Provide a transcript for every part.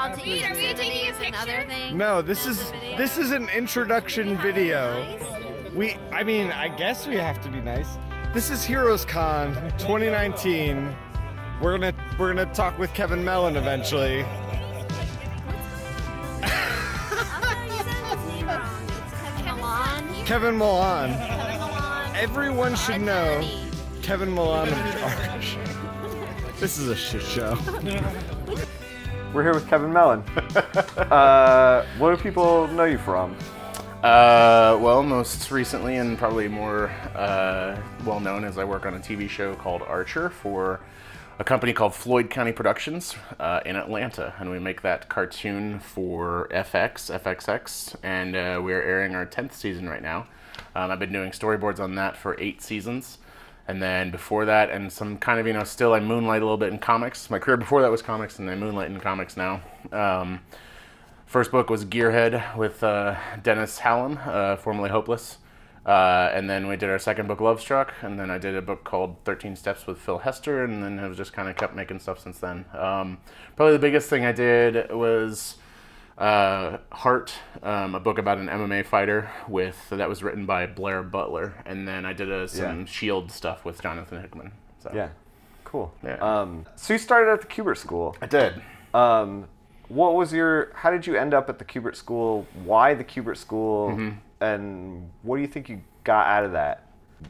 allowed to eat activities and other things? No, this is an introduction video. I guess we have to be nice. This is Heroes Con 2019. We're gonna talk with Kevin Mellon eventually. Kevin Mellon. Everyone should know Kevin Mellon of Arch. This is a shit show. We're here with Kevin Mellon. What do people know you from? Well, most recently and probably more well known as I work on a TV show called Archer for a company called Floyd County Productions in Atlanta, and we make that cartoon for FXX, and we're airing our 10th season right now. I've been doing storyboards on that for 8 seasons, and then before that, and some kind of, still I moonlight a little bit in comics. My career before that was comics, and I moonlight in comics now. First book was Gearhead with Dennis Hallam, formerly Hopeless. And then we did our second book, Love Struck, and then I did a book called 13 Steps with Phil Hester, and then I've just kind of kept making stuff since then. Probably the biggest thing I did was Heart, a book about an MMA fighter that was written by Blair Butler, and then I did some Shield stuff with Jonathan Hickman. So. Yeah, cool. Yeah. So you started at the Kubert School. I did. How did you end up at the Kubert School? Why the Kubert School? Mm-hmm. And what do you think you got out of that?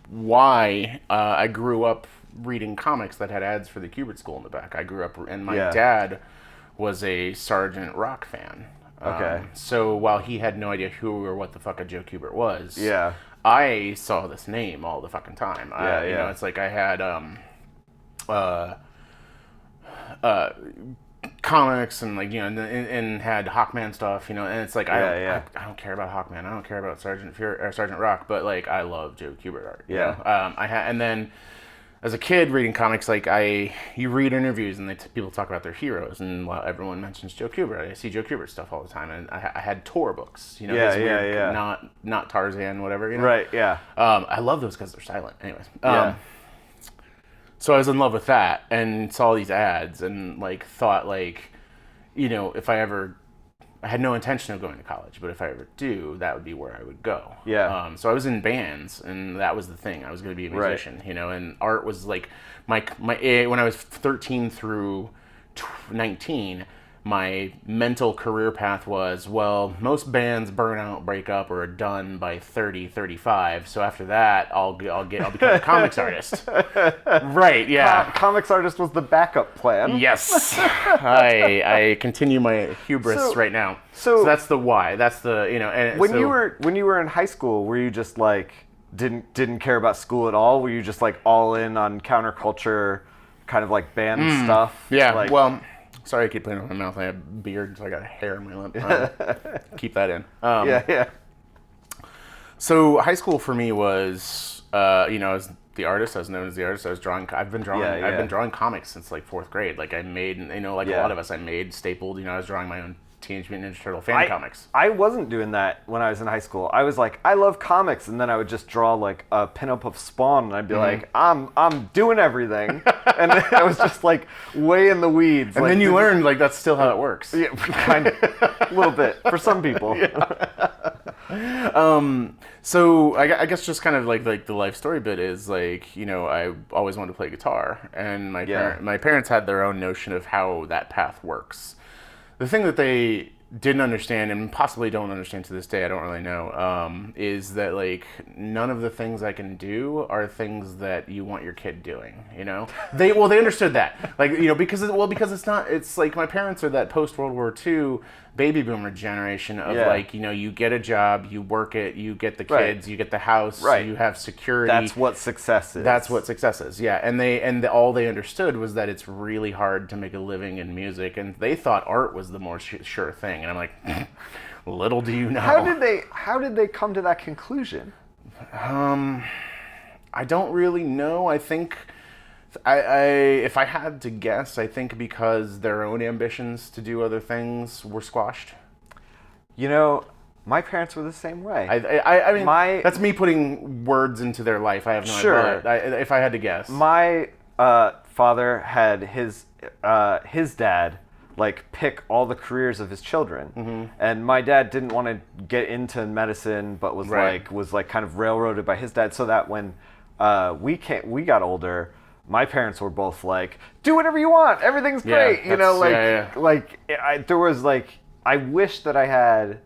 Why? I grew up reading comics that had ads for the Kubert School in the back. I grew up, and my dad was a Sergeant Rock fan. Okay. So while he had no idea who or what the fuck a Joe Kubert was, Yeah. I saw this name all the fucking time. It's like I had comics and and had Hawkman stuff, and it's like I don't care about Hawkman, I don't care about Sergeant Rock, but like I love Joe Kubert art. And then as a kid reading comics, you read interviews and people talk about their heroes, and while everyone mentions Joe Kubert, I see Joe Kubert stuff all the time, and I had Tor books, not Tarzan, whatever, Right, yeah. I love those because they're silent. Anyways, so I was in love with that and saw these ads and thought if I had no intention of going to college, but if I ever do, that would be where I would go. Yeah. So I was in bands, and that was the thing. I was going to be a musician, and art was like my when I was 13 through 19, my mental career path was, well, most bands burn out, break up, or are done by 30, 35. So after that, I'll become a comics artist. Right? Yeah. Comics artist was the backup plan. Yes. I continue my hubris right now. So that's the why. That's the And when you were in high school, were you just didn't care about school at all? Were you just all in on counterculture, kind of band stuff? Yeah. Well. Sorry, I keep putting it on my mouth. I have a beard, so I got hair in my lip. Keep that in. Yeah. So high school for me was, as the artist. I was known as the artist. I've been drawing comics since 4th grade. I made, a lot of us, I made stapled. I was drawing my own Teenage Mutant Ninja Turtle fan comics. I wasn't doing that when I was in high school. I was I love comics, and then I would just draw a pinup of Spawn, and I'd be I'm doing everything, and I was just way in the weeds. And then you learned that's still how it works. Yeah, kind of, a little bit for some people. Yeah. So I guess just kind of the life story bit is I always wanted to play guitar, and my parents had their own notion of how that path works. The thing that they didn't understand, and possibly don't understand to this day, I don't really know, is that none of the things I can do are things that you want your kid doing. They understood that, because it's not. It's my parents are that post World War II baby boomer generation of you get a job, you work it, you get the kids, you get the house, you have security. That's what success is. Yeah, and all they understood was that it's really hard to make a living in music, and they thought art was the more sure thing. And I'm like, little do you know. How did they come to that conclusion? I don't really know. I think. If I had to guess, I think because their own ambitions to do other things were squashed. My parents were the same way. I mean, that's me putting words into their life. I have no idea. If I had to guess. My father had his dad like pick all the careers of his children. And my dad didn't want to get into medicine, but was like kind of railroaded by his dad, so that when we got older, my parents were both like, do whatever you want, everything's great, you know, there was like, I wish that I had,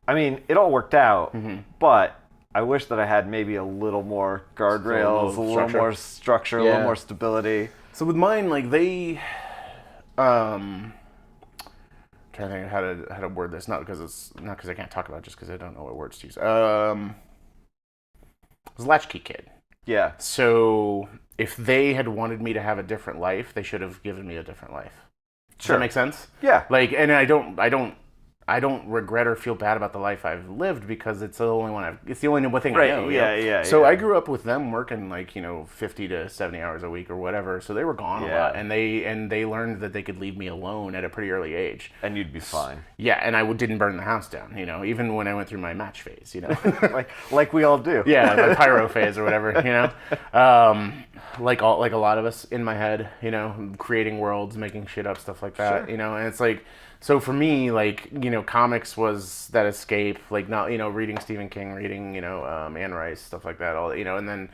I mean, it all worked out, but I wish that I had maybe a little more guardrails, a little more structure, a little more stability. So with mine, like they, trying to think how to word this, not because I can't talk about it, just because I don't know what words to use. I was a latchkey kid. Yeah. So if they had wanted me to have a different life, they should have given me a different life. Does that make sense? Yeah. Like, and I don't regret or feel bad about the life I've lived because it's the only one it's the only thing I know. Yeah. So I grew up with them working like, 50 to 70 hours a week or whatever. So they were gone a lot, and they learned that they could leave me alone at a pretty early age. And you'd be fine. Yeah, and I didn't burn the house down, even when I went through my match phase, like we all do. Yeah, my pyro phase or whatever, like a lot of us in my head, creating worlds, making shit up, stuff like that, and it's like, so for me, like, comics was that escape, like not, reading Stephen King, reading, Anne Rice, stuff like that, all, and then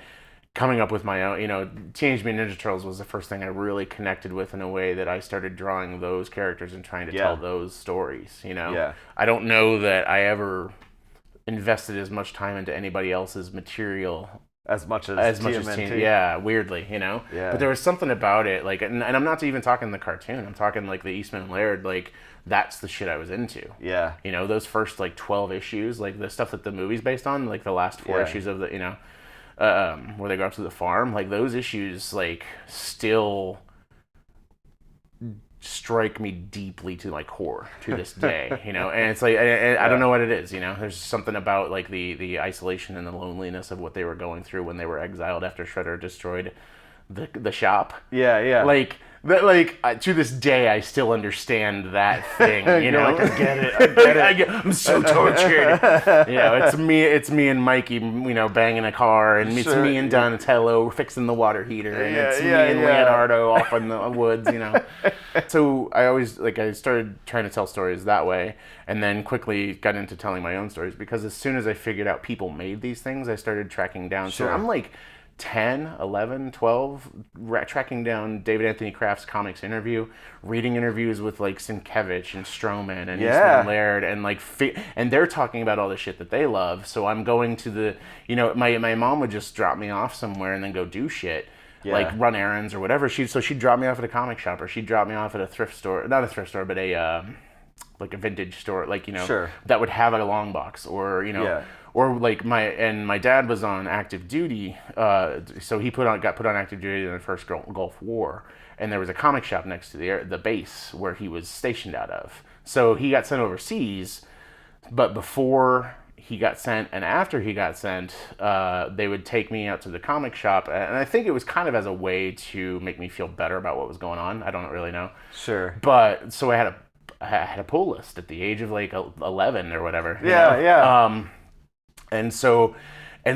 coming up with my own, Teenage Mutant Ninja Turtles was the first thing I really connected with in a way that I started drawing those characters and trying to tell those stories, Yeah. I don't know that I ever invested as much time into anybody else's material as much as TMNT. Yeah, weirdly, Yeah. But there was something about it, like, and I'm not even talking the cartoon. I'm talking like the Eastman and Laird, like that's the shit I was into. Yeah. Those first like 12 issues, like the stuff that the movie's based on, like the last 4 issues of the, where they go up to the farm, like those issues, like still strike me deeply to my core to this day, and it's like I don't know what it is, there's something about like the isolation and the loneliness of what they were going through when they were exiled after Shredder destroyed the shop. To this day I still understand that thing, Like, I get it. I'm so tortured. It's me and Mikey, banging a car, and it's me and Donatello fixing the water heater, and it's me and Leonardo off in the woods, So I started trying to tell stories that way, and then quickly got into telling my own stories, because as soon as I figured out people made these things, I started tracking down. So I'm like 10, 11, 12, tracking down David Anthony Kraft's comics interview, reading interviews with like Sienkiewicz and Stroman and Eastman and Laird, and like and they're talking about all the shit that they love. So I'm going to the, my mom would just drop me off somewhere and then go do shit. Like run errands or whatever. She'd drop me off at a comic shop, or she'd drop me off at a thrift store, not a thrift store, but a like a vintage store, like that would have a long box, or or like my dad was on active duty, so he got put on active duty in the first Gulf War, and there was a comic shop next to the base where he was stationed out of. So he got sent overseas, but before he got sent and after he got sent, they would take me out to the comic shop, and I think it was kind of as a way to make me feel better about what was going on. I don't really know. Sure. But so I had a pull list at the age of like 11 or whatever. And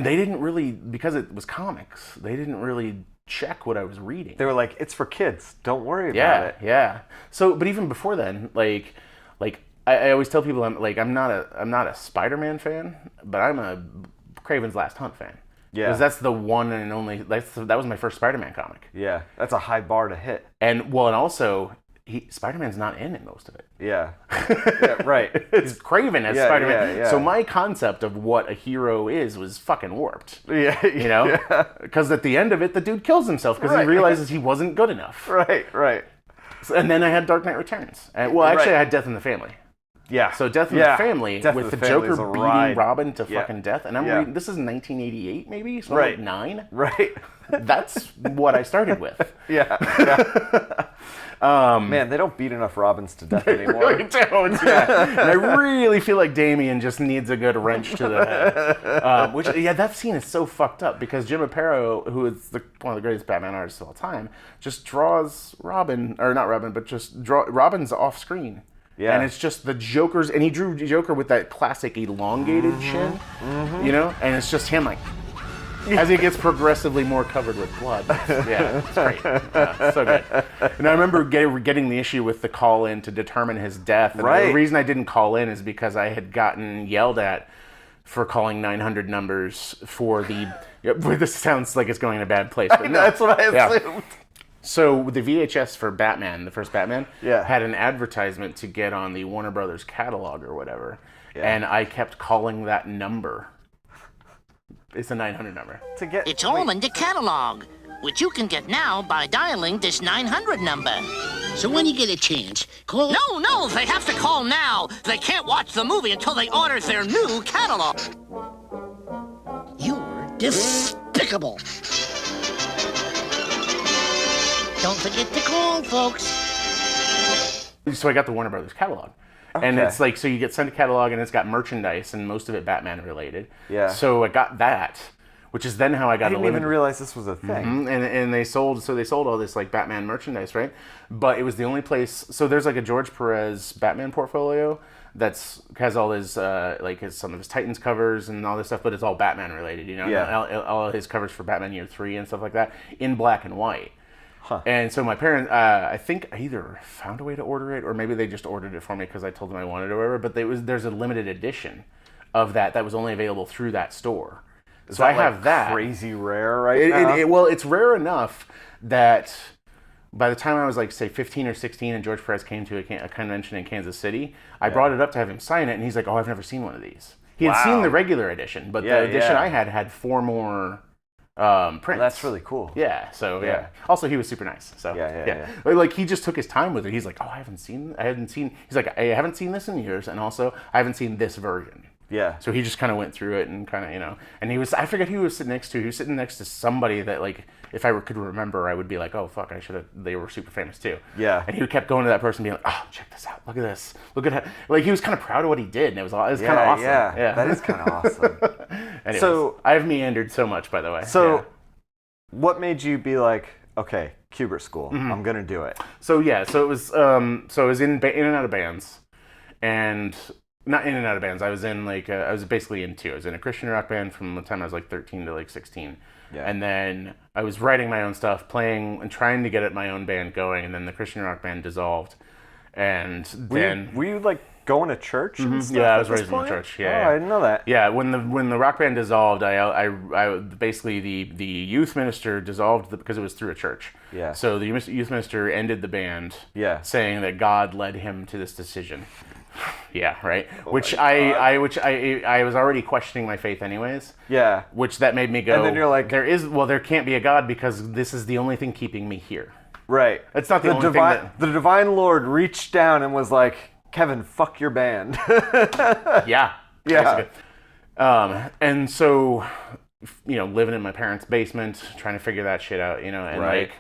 they didn't really, because it was comics, they didn't really check what I was reading. They were like, it's for kids. Don't worry about it. Yeah. So, but even before then, like I always tell people I'm not a Spider-Man fan, but I'm a Kraven's Last Hunt fan. Yeah. Because that's the one and only, that was my first Spider-Man comic. Yeah. That's a high bar to hit. And also, Spider-Man's not in most of it. Yeah. Yeah, right. It's Kraven as Spider-Man. Yeah. So my concept of what a hero was fucking warped. Yeah. Because at the end of it, the dude kills himself because he realizes he wasn't good enough. Right. So, and then I had Dark Knight Returns. I had Death in the Family. Yeah. So Death in the Family, with the Joker beating Robin to fucking death. And I'm reading, this is 1988 maybe? So I'm like 9? Right. That's what I started with. Yeah. Man, they don't beat enough Robins to death anymore. They really don't, yeah. And I really feel like Damian just needs a good wrench to the head. That scene is so fucked up because Jim Aparo, who is one of the greatest Batman artists of all time, just draws Robin's off screen. Yeah. And it's just the Joker's, and he drew Joker with that classic elongated chin, and it's just him like, as he gets progressively more covered with blood. Yeah, it's great. Yeah, so good. And I remember getting the issue with the call-in to determine his death. And the reason I didn't call in is because I had gotten yelled at for calling 900 numbers for the... This sounds like it's going in a bad place, but no. That's what I assumed. So the VHS for Batman, the first Batman, had an advertisement to get on the Warner Brothers catalog or whatever. Yeah. And I kept calling that number. It's a 900 number. It's all in the catalog, which you can get now by dialing this 900 number. So when you get a chance, call... No, they have to call now. They can't watch the movie until they order their new catalog. You're despicable. Don't forget to call, folks. So I got the Warner Brothers catalog. Okay. And it's like, so you get sent a catalog and it's got merchandise and most of it Batman related. Yeah. So I got that, which is then how I got I didn't even realize this was a thing. Mm-hmm. And they sold all this like Batman merchandise, right? But it was the only place, so there's like a George Perez Batman portfolio has all his, some of his Titans covers and all this stuff, but it's all Batman related, you know? Yeah. All of his covers for Batman Year 3 and stuff like that in black and white. Huh. And so my parents, I think I either found a way to order it or maybe they just ordered it for me because I told them I wanted it or whatever, but there's a limited edition of that was only available through that store. So I have that. Crazy rare now? Well, it's rare enough that by the time I was like, say, 15 or 16 and George Perez came to a convention in Kansas City, I brought it up to have him sign it and he's like, oh, I've never seen one of these. He had seen the regular edition, but the edition I had 4 more... prints. Well, that's really cool. Yeah. So Also, he was super nice. So like he just took his time with it. He's like, oh, I haven't seen. He's like, I haven't seen this in years, and also I haven't seen this version. Yeah. So he just kind of went through it and kind of and I forget who he was sitting next to. He was sitting next to somebody that like if I could remember, I would be like, oh fuck, I should have. They were super famous too. Yeah. And he kept going to that person, being like, oh, check this out, look at this, look at how. Like he was kind of proud of what he did, and it was kind of awesome. Yeah. That is kind of awesome. Anyways, so I've meandered so much, by the way. So, what made you be like, okay, Kubert School, I'm gonna do it? So it was. So I was in and out of bands, and. Not in and out of bands. I was in I was basically in 2. I was in a Christian rock band from the time I was like 13 to like 16. Yeah. And then I was writing my own stuff, playing and trying to get my own band going. And then the Christian rock band dissolved. And then... Were you like going to church and stuff? Yeah, I was raised in the church. Yeah. Oh, I didn't know that. Yeah, when the rock band dissolved, I basically the youth minister dissolved because it was through a church. Yeah. So the youth minister ended the band. Yeah. Saying that God led him to this decision. Yeah, right. Oh, which I was already questioning my faith anyways. Yeah. Which that made me go. And then you're like, there can't be a God because this is the only thing keeping me here. Right. It's not the only thing that... The divine Lord reached down and was like, Kevin, fuck your band. Yeah. Yeah. And so, living in my parents' basement, trying to figure that shit out, and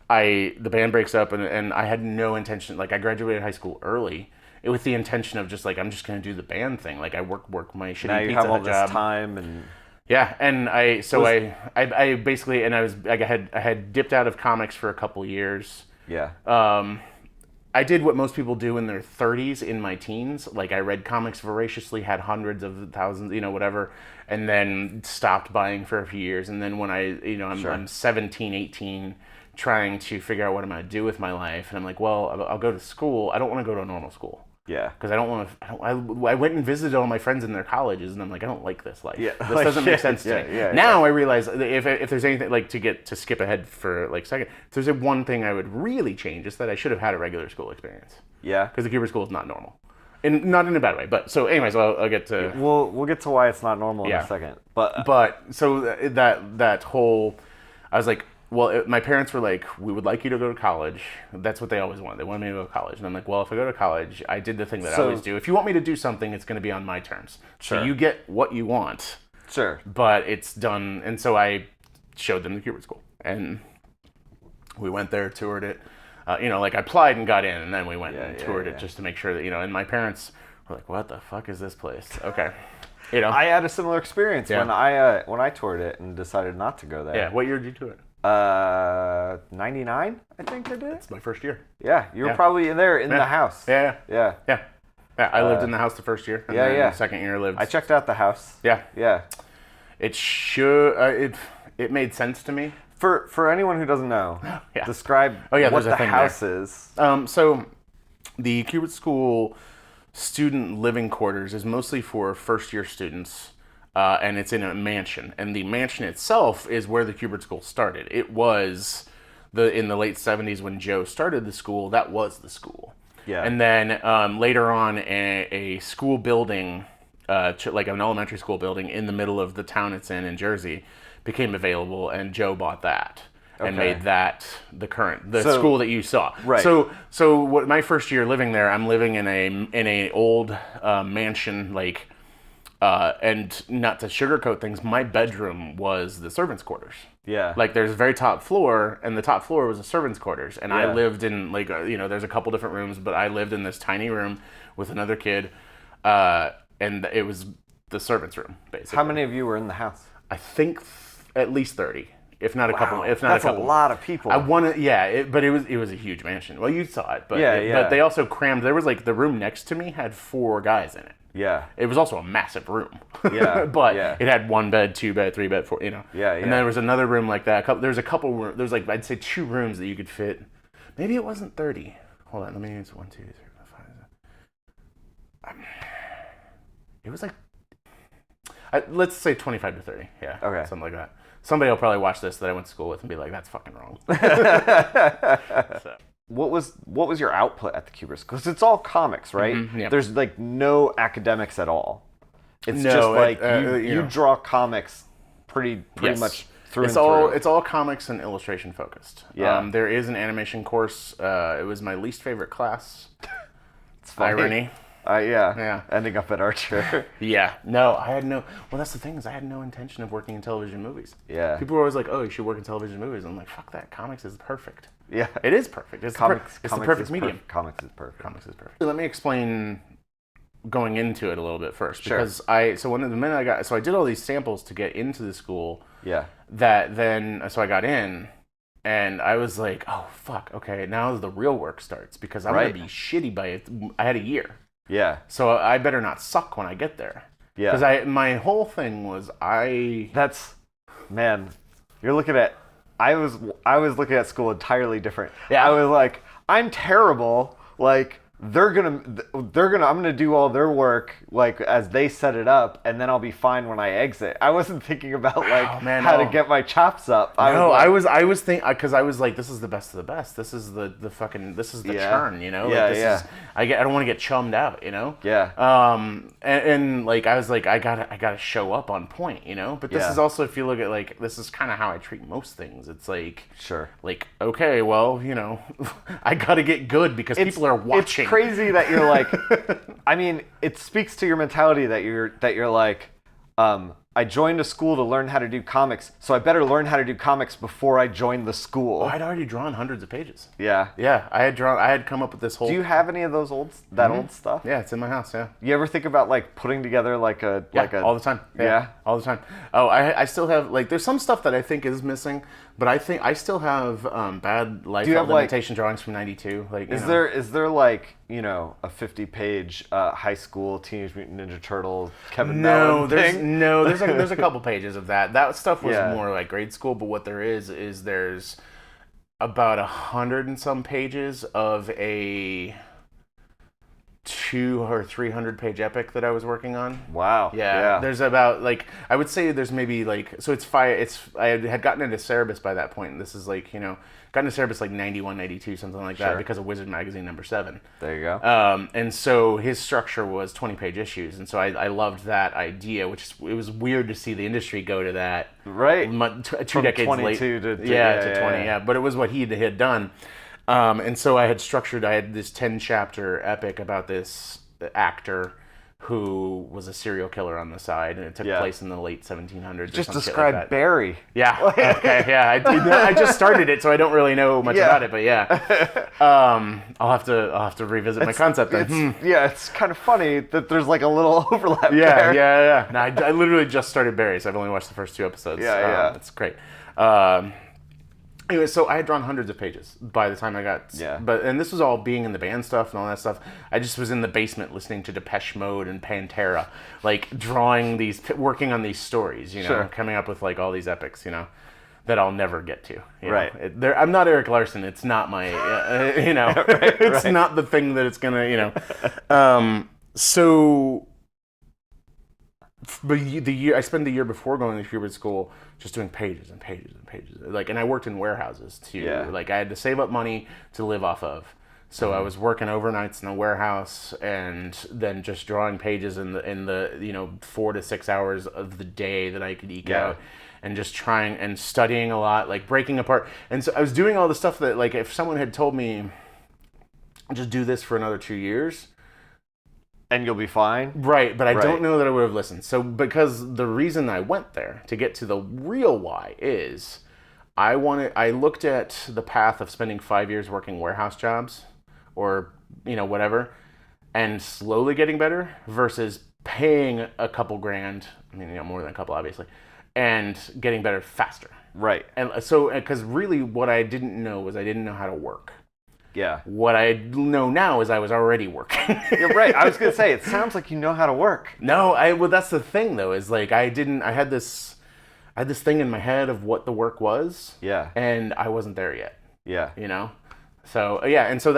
the band breaks up and I had no intention, I graduated high school early. With the intention of just I'm just gonna do the band thing. I work my shitty now you pizza have all job. This time and and I basically and I had dipped out of comics for a couple years. Yeah. I did what most people do in their 30s in my teens. I read comics voraciously, had hundreds of thousands, whatever, and then stopped buying for a few years. And then when I'm 17, 18. Trying to figure out what I'm going to do with my life, and I'm like, well, I'll go to school. I don't want to go to a normal school. Yeah. Because I don't want to. I went and visited all my friends in their colleges, and I'm like, I don't like this life. Yeah. This doesn't make sense to me. Now I realize if there's anything to skip ahead for a second, if there's one thing I would really change is that I should have had a regular school experience. Yeah. Because the Kubert School is not normal. And not in a bad way, but so anyways, I'll get to. We'll get to why it's not normal in a second. But so that whole, I was like. Well, my parents were like, we would like you to go to college. That's what they always wanted. They wanted me to go to college. And I'm like, well, if I go to college, I did the thing that I always do. If you want me to do something, it's going to be on my terms. Sure. So you get what you want. Sure. But it's done. And so I showed them the Kubert School. And we went there, toured it. I applied and got in. And then we went and toured it just to make sure that, and my parents were like, what the fuck is this place? Okay. I had a similar experience when I toured it and decided not to go there. Yeah. What year did you tour it? 99, I think I did. It's my first year. Yeah, you were probably in there in the house. Yeah. I lived in the house the first year. And then the second year I lived. I checked out the house. Yeah. Yeah. It should. It made sense to me. For anyone who doesn't know, Yeah. describe what there's a the thing house there. is. So the Kubert School student living quarters is mostly for first-year students, and it's in a mansion. And the mansion itself is where the Kubert School started. It was in the late 70s when Joe started the school. That was the school. Yeah. And then later on, a school building, like an elementary school building in the middle of the town it's in Jersey, became available, and Joe bought that and made that the school that you saw. Right. So what my first year living there, I'm living in a old mansion, like, and not to sugarcoat things, my bedroom was the servants' quarters. Yeah. Like, there's a very top floor, and the top floor was the servants' quarters, and I lived in, like, there's a couple different rooms, but I lived in this tiny room with another kid, and it was the servants' room, basically. How many of you were in the house? I think at least 30, if not a couple. If not That's a couple. a lot of people. I want to, but it was a huge mansion. Well, you saw it, but Yeah. but they also crammed. There was like the room next to me had 4 guys in it. Yeah. It was also a massive room. Yeah, but yeah. it had 1 bed, 2 bed, 3 bed, 4. Yeah, And yeah. then there was another room like that. There's a couple. There's like, I'd say 2 rooms that you could fit. Maybe it wasn't 30. Hold on, let me use 1, 2, 3, 4, 5. It was like, let's say 25 to 30. Yeah. Okay. Something like that. Somebody will probably watch this that I went to school with and be like, "That's fucking wrong." So. What was your output at the Kubert School? Because it's all comics, right? Mm-hmm, yeah. There's like no academics at all. It's No, just like you you know. draw comics pretty Yes. much through It's and all through. it's all comics and illustration focused. Yeah. There is an animation course. It was my least favorite class. It's funny. Irony. Yeah. Ending up at Archer. Yeah. No, I had no. Well, that's the thing is I had no intention of working in television movies. Yeah. People were always like, "Oh, you should work in television movies." I'm like, "Fuck that. Comics is perfect." Yeah. It is perfect. It's Comics. It's the comics perfect is medium. Comics is perfect. Comics is perfect. Let me explain going into it a little bit first, Sure. because I did all these samples to get into the school. Yeah. So I got in, and I was like, oh fuck, okay, now the real work starts, because I'm Right. gonna be shitty by it. I had a year, Yeah. so I better not suck when I get there. Yeah. Because my whole thing was That's, man, you're looking at, I was looking at school entirely different. Yeah. I was like, I'm terrible. Like, I'm gonna do all their work, like, as they set it up, and then I'll be fine when I exit. I wasn't thinking about, like, how to get my chops up. I was thinking, because I was like, this is the best of the best. This is the Yeah. churn, you know? Yeah, Like, yeah. I don't want to get chummed out, you know? Yeah. And like, I was like, I gotta show up on point, you know? But this Yeah. is also, if you look at, like, this is kind of how I treat most things. It's like, Sure. like, okay, well, you know, I gotta get good because people are watching. It's crazy that you're like, I mean, it speaks to your mentality that you're like, I joined a school to learn how to do comics, so I better learn how to do comics before I join the school. Oh, I'd already drawn hundreds of pages. Yeah. Yeah, I had come up with this whole. Do you have any of those old stuff? Yeah, it's in my house. Yeah. You ever think about like putting together like a all the time. Yeah? all the time. Oh, I still have, like, there's some stuff that I think is missing, but I think I still have bad life you have, like- limitation drawings from '92. Like, Is there like, you know, a 50-page high school Teenage Mutant Ninja Turtle Kevin Mellon thing? There's a couple pages of that. That stuff was Yeah. more like grade school, but what there is there's about 100 and some pages of a 200 or 300 page epic that I was working on. Wow. Yeah, there's about, like, I would say there's maybe, like, so I had gotten into Cerebus by that point, and this is, like, you know, gotten into Cerebus like 91, 92, something like that, Sure. because of Wizard Magazine #7. There you go. And so his structure was 20-page issues, and so I loved that idea, it was weird to see the industry go to that. Right. 2 From decades 22 late. to to 20, yeah. But it was what he had done. And so I had this 10-chapter epic about this actor who was a serial killer on the side, and it took place in the late 1700s. Just or some shit describe like that. Barry. Yeah. Okay. Yeah. I just started it, so I don't really know much about it. But yeah, I'll have to revisit my concept then. Yeah, it's kind of funny that there's like a little overlap Yeah. there. Yeah. No, I literally just started Barry, so I've only watched the first 2 episodes. Yeah. It's great. Anyway, so I had drawn hundreds of pages by the time I got. Yeah. And this was all being in the band stuff and all that stuff. I just was in the basement listening to Depeche Mode and Pantera, like drawing these, working on these stories, you know, Sure. coming up with like all these epics, you know, that I'll never get to. You Right. know? I'm not Eric Larson. It's not my, you know, it's not the thing that it's gonna, you know. So. But I spent the year before going to Hubert School just doing pages and pages and pages. Like, and I worked in warehouses too. Yeah. Like, I had to save up money to live off of. So I was working overnights in a warehouse and then just drawing pages in the 4 to 6 hours of the day that I could eke out, and just trying and studying a lot, like breaking apart. And so I was doing all the stuff that, like, if someone had told me just do this for another 2 years. And you'll be fine. Right, but I don't know that I would have listened. So, because the reason I went there, to get to the real why, is I looked at the path of spending 5 years working warehouse jobs, or, you know, whatever, and slowly getting better, versus paying a couple grand, I mean, you know, more than a couple, obviously, and getting better faster. Right. And so, because really what I didn't know was I didn't know how to work. Yeah. What I know now is I was already working. You're right. I was going to say, it sounds like you know how to work. No, well, that's the thing though, is like I had this thing in my head of what the work was. Yeah. And I wasn't there yet. Yeah. You know? So, yeah, and so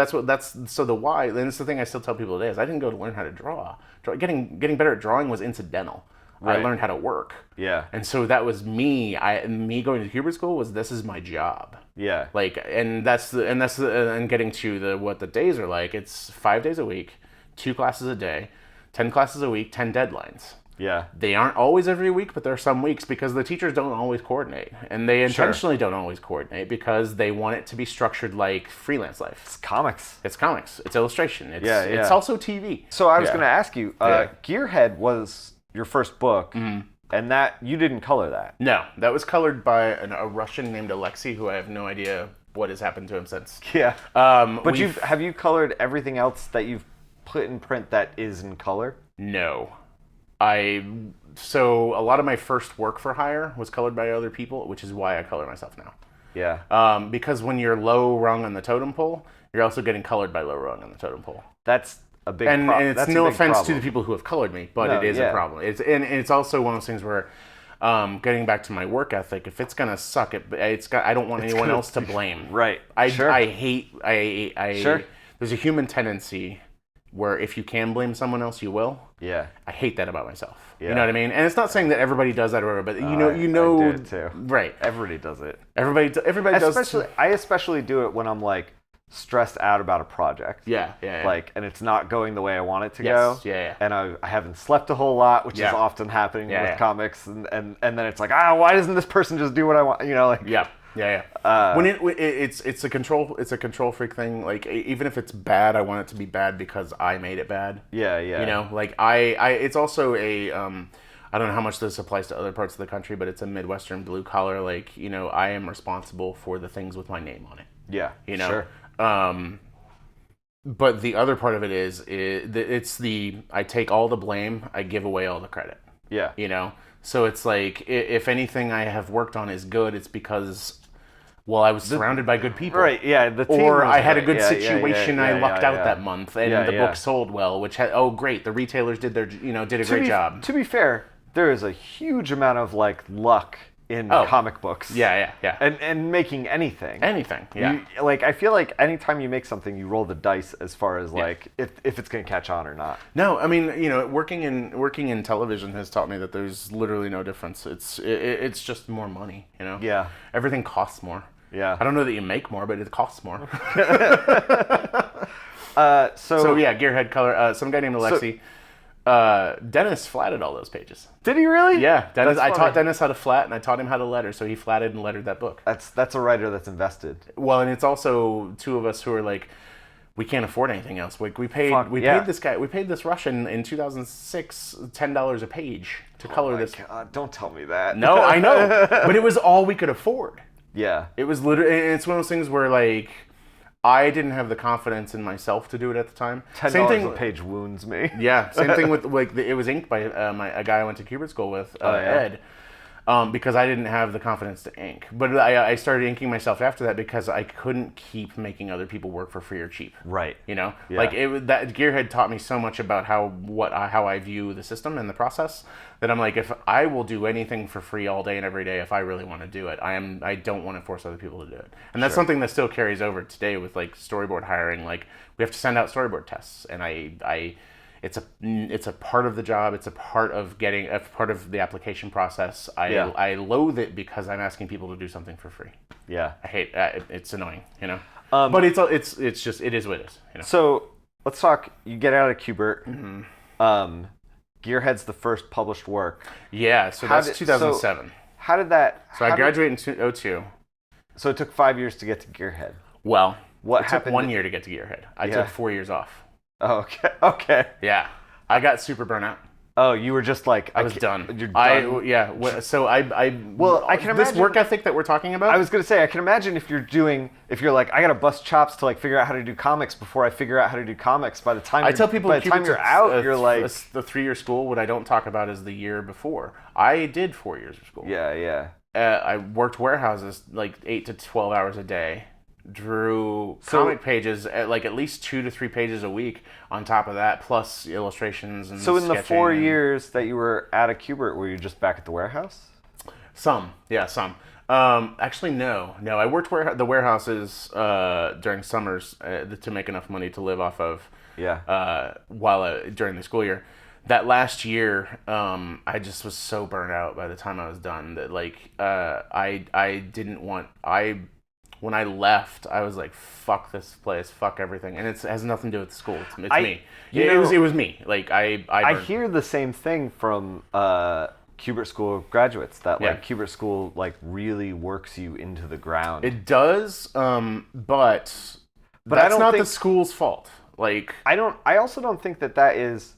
so the why, and it's the thing I still tell people today, is I didn't go to learn how to draw. Getting better at drawing was incidental. Right. I learned how to work. Yeah. And so that was me. Me going to Hubert School was, this is my job. Yeah. Like, and getting to what the days are like. It's 5 days a week, 2 classes a day, 10 classes a week, 10 deadlines. Yeah. They aren't always every week, but there are some weeks because the teachers don't always coordinate. And they intentionally don't always coordinate because they want it to be structured like freelance life. It's comics. It's comics. It's illustration. It's, Yeah. It's also TV. So I was going to ask you, Yeah. Gearhead was your first book, and that you didn't color that. No, that was colored by a Russian named Alexei, who I have no idea what has happened to him since. Yeah. But we've- have you colored everything else that you've put in print that is in color? No. So a lot of my first work for hire was colored by other people, which is why I color myself now. Yeah. Because when you're low rung on the totem pole, you're also getting colored by low rung on the totem pole. That's a big And it's that's a no big offense problem. to the people who have colored me, but No, it is yeah. a problem. It's also one of those things where, getting back to my work ethic, if it's gonna suck, I don't want anyone else to blame. Right. I Sure. Sure. There's a human tendency where if you can blame someone else, you will. Yeah. I hate that about myself. Yeah. You know what I mean? And it's not saying that everybody does that or whatever, but I do it too. right? Everybody does it. Everybody does. I especially do it when I'm like stressed out about a project. Yeah. Like, and it's not going the way I want it to Yes, go. yeah. And I haven't slept a whole lot, which is often happening with comics. And then it's like, why doesn't this person just do what I want? You know, like. Yeah. When it's a control freak thing. Like, even if it's bad, I want it to be bad because I made it bad. Yeah. You know, like it's also a I don't know how much this applies to other parts of the country, but it's a Midwestern blue collar. Like, you know, I am responsible for the things with my name on it. Yeah. You know. Sure. But the other part of it is I take all the blame, I give away all the credit. Yeah. You know. So it's like, if anything I have worked on is good, it's because, well, I was surrounded by good people. Right, yeah. The team or was I had a right. good Yeah, situation, I lucked out that month, and the yeah. book sold well, which had, great, the retailers did a great job. To be fair, there is a huge amount of like luck in comic books. Yeah. And making anything. Anything, yeah. Like, I feel like anytime you make something, you roll the dice as far as like if it's going to catch on or not. No, I mean, you know, working in television has taught me that there's literally no difference. It's just more money, you know? Yeah. Everything costs more. Yeah. I don't know that you make more, but it costs more. So yeah, Gearhead color. Some guy named Alexei. Dennis flatted all those pages. Did he really? Yeah, Dennis. I That's taught funny. Dennis how to flat, and I taught him how to letter. So he flatted and lettered that book. That's a writer that's invested. Well, and it's also two of us who are like, we can't afford anything else. Like we paid this Russian in 2006 $10 a page to color this. God, don't tell me that. No, I know, but it was all we could afford. Yeah. It was literally. It's one of those things where like, I didn't have the confidence in myself to do it at the time. $10 a page wounds me. Yeah, same thing with like it was inked by a guy I went to Hubert School with, Ed. because I didn't have the confidence to ink. But I started inking myself after that because I couldn't keep making other people work for free or cheap. Right. You know, Yeah. like that Gearhead taught me so much about how I view the system and the process that I'm like, if I will do anything for free all day and every day, if I really want to do it, I don't want to force other people to do it. And that's something that still carries over today with like storyboard hiring. Like we have to send out storyboard tests, and it's a part of the job. It's a part of the application process. I loathe it because I'm asking people to do something for free. Yeah. I hate it's annoying, you know. But it's just it is what it is, you know. So let's talk. You get out of Qbert. Gearhead's the first published work. Yeah, so that's 2007. How did that? So I graduated in 2002. So it took 5 years to get to Gearhead. Well, What it happened? took 1 year to get to Gearhead. I took 4 years off. Oh, okay. Okay. Yeah, I got super burnout. Oh, you were just like I was done. You're done. So I can this imagine work ethic that we're talking about. I was gonna say, I can imagine if you're like, I gotta bust chops to like figure out how to do comics before I figure out how to do comics. By the time I tell people by the time you're out, you're like the 3-year school. What I don't talk about is the year before. I did 4 years of school. yeah. I worked warehouses like 8 to 12 hours a day. Drew comic pages at like at least 2 to 3 pages a week on top of that, plus illustrations and So in the sketching 4 years that you were at a Qbert, were you just back at the warehouse? Some. Actually, no. I worked the warehouses during summers to make enough money to live off of. Yeah. While during the school year, that last year, I just was so burnt out by the time I was done that like I didn't want When I left, I was like, "Fuck this place, fuck everything," and it has nothing to do with the school. It's me. It was me. Like I hear the same thing from Qbert School graduates that like Qbert School like really works you into the ground. It does, but I that's don't not think the school's fault. Like I also don't think that is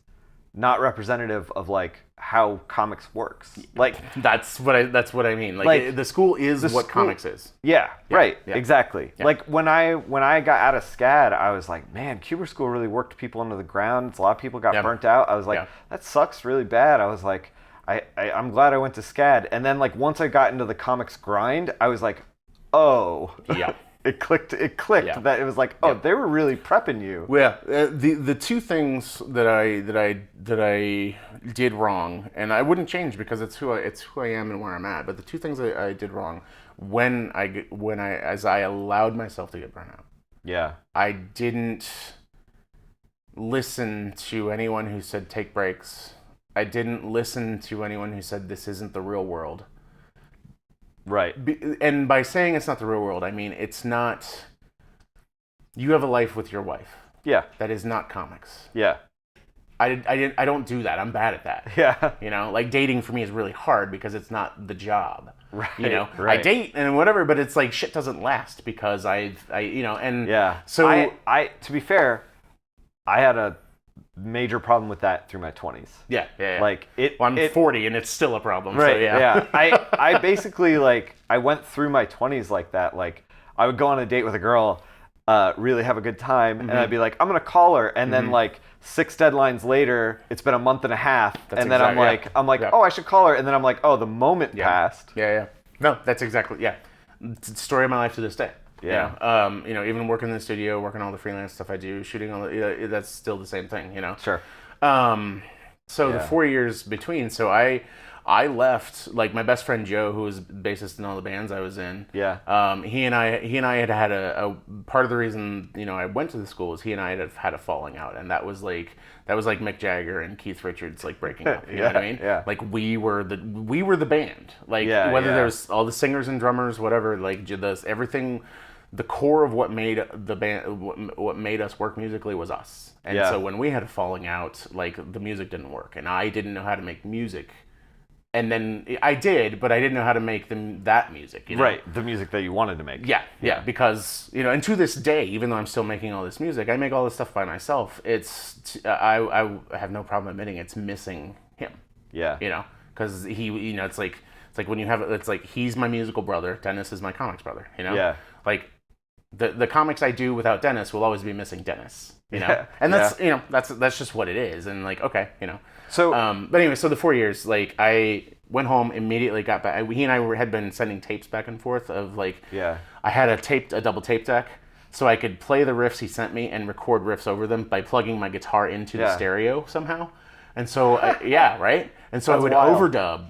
not representative of like how comics works. Like that's what I mean. Like the school is what comics is. Yeah, right. Yeah. Exactly. Yeah. Like when I got out of SCAD, I was like, man, Qbert School really worked people into the ground. A lot of people got burnt out. I was like, that sucks really bad. I was like, I'm glad I went to SCAD. And then like once I got into the comics grind, I was like, oh. Yeah. It clicked that it was like, oh, they were really prepping you. Well, the two things that I did wrong, and I wouldn't change because it's who I am and where I'm at. But the two things I did wrong as I allowed myself to get burnt out. Yeah. I didn't listen to anyone who said take breaks. I didn't listen to anyone who said this isn't the real world. Right. And by saying it's not the real world, I mean it's not. You have a life with your wife. Yeah. That is not comics. Yeah. I don't do that. I'm bad at that. Yeah. You know, like dating for me is really hard because it's not the job. Right. You know, right. I date and whatever, but it's like shit doesn't last because I and yeah. So I to be fair, I had a major problem with that through my 20s. Yeah. Like I'm 40 and it's still a problem. Right. So yeah. I basically like I went through my 20s like that. Like I would go on a date with a girl, really have a good time, and I'd be like, I'm gonna call her, and then like 6 deadlines later, it's been a month and a half, and then I'm like, oh, I should call her, and then I'm like, oh, the moment passed. Yeah. No, that's exactly It's the story of my life to this day. Yeah. You know, even working in the studio, working all the freelance stuff I do, shooting all that's still the same thing, you know. Sure. So the 4 years between, so I left, like my best friend Joe, who was bassist in all the bands I was in. Yeah. He and I had a part of the reason, you know, I went to the school is he and I had a falling out, and that was like Mick Jagger and Keith Richards like breaking up. You know what I mean? Yeah. Like we were the band. Like whether there's all the singers and drummers, whatever, like everything. The core of what made the band, what made us work musically was us. And so when we had a falling out, like the music didn't work, and I didn't know how to make music. And then I did, but I didn't know how to make that music. You know? Right, the music that you wanted to make. Yeah, because, you know, and to this day, even though I'm still making all this music, I make all this stuff by myself. I have no problem admitting it's missing him. Yeah. You know, because he, you know, it's like when you have, it's like he's my musical brother, Dennis is my comics brother, you know? Yeah. Like, the comics I do without Dennis will always be missing Dennis. You know, and that's you know that's just what it is. And like, okay, you know. So, but anyway, so the 4 years, like I went home, immediately got back. He and I had been sending tapes back and forth of like, I had a double tape deck, so I could play the riffs he sent me and record riffs over them by plugging my guitar into the stereo somehow. And so, right? And so I would overdub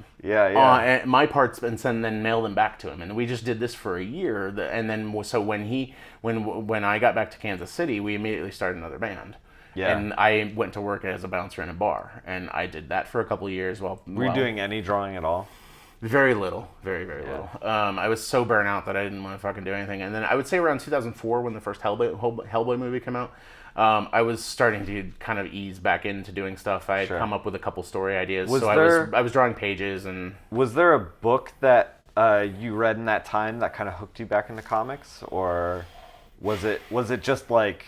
my parts and then mail them back to him. And we just did this for a year. And then, so when I got back to Kansas City, we immediately started another band. Yeah. And I went to work as a bouncer in a bar. And I did that for a couple of years. Were you doing any drawing at all? Very little. Very, very little. I was so burnt out that I didn't want to fucking do anything. And then I would say around 2004, when the first Hellboy movie came out, I was starting to kind of ease back into doing stuff. I had come up with a couple story ideas. I was drawing pages. And was there a book that you read in that time that kind of hooked you back into comics? Or was it just like...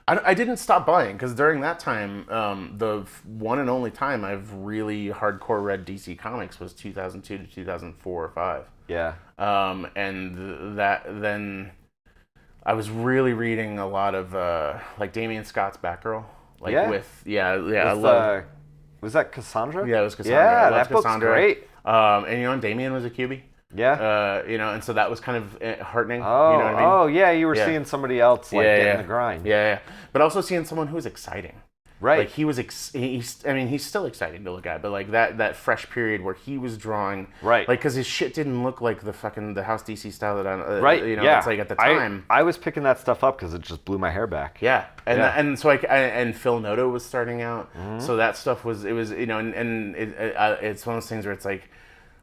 I didn't stop buying, because during that time, the one and only time I've really hardcore read DC Comics was 2002 to 2004 or 5. Yeah. And then I was really reading a lot of like Damian Scott's Batgirl. Like I love. Was that Cassandra? Yeah, it was Cassandra. Yeah, that book's great. And Damian was a QB. Yeah. And so that was kind of heartening. Oh, you know what I mean? Oh, yeah, you were seeing somebody else getting the grind. Yeah. But also seeing someone who was exciting. Right. Like he was, he's still exciting to look at, but like that fresh period where he was drawing. Right. Like, because his shit didn't look like the House DC style that I, right. It's like at the time. I was picking that stuff up because it just blew my hair back. Yeah. And so and Phil Noto was starting out. Mm-hmm. So that stuff was, and it's one of those things where it's like,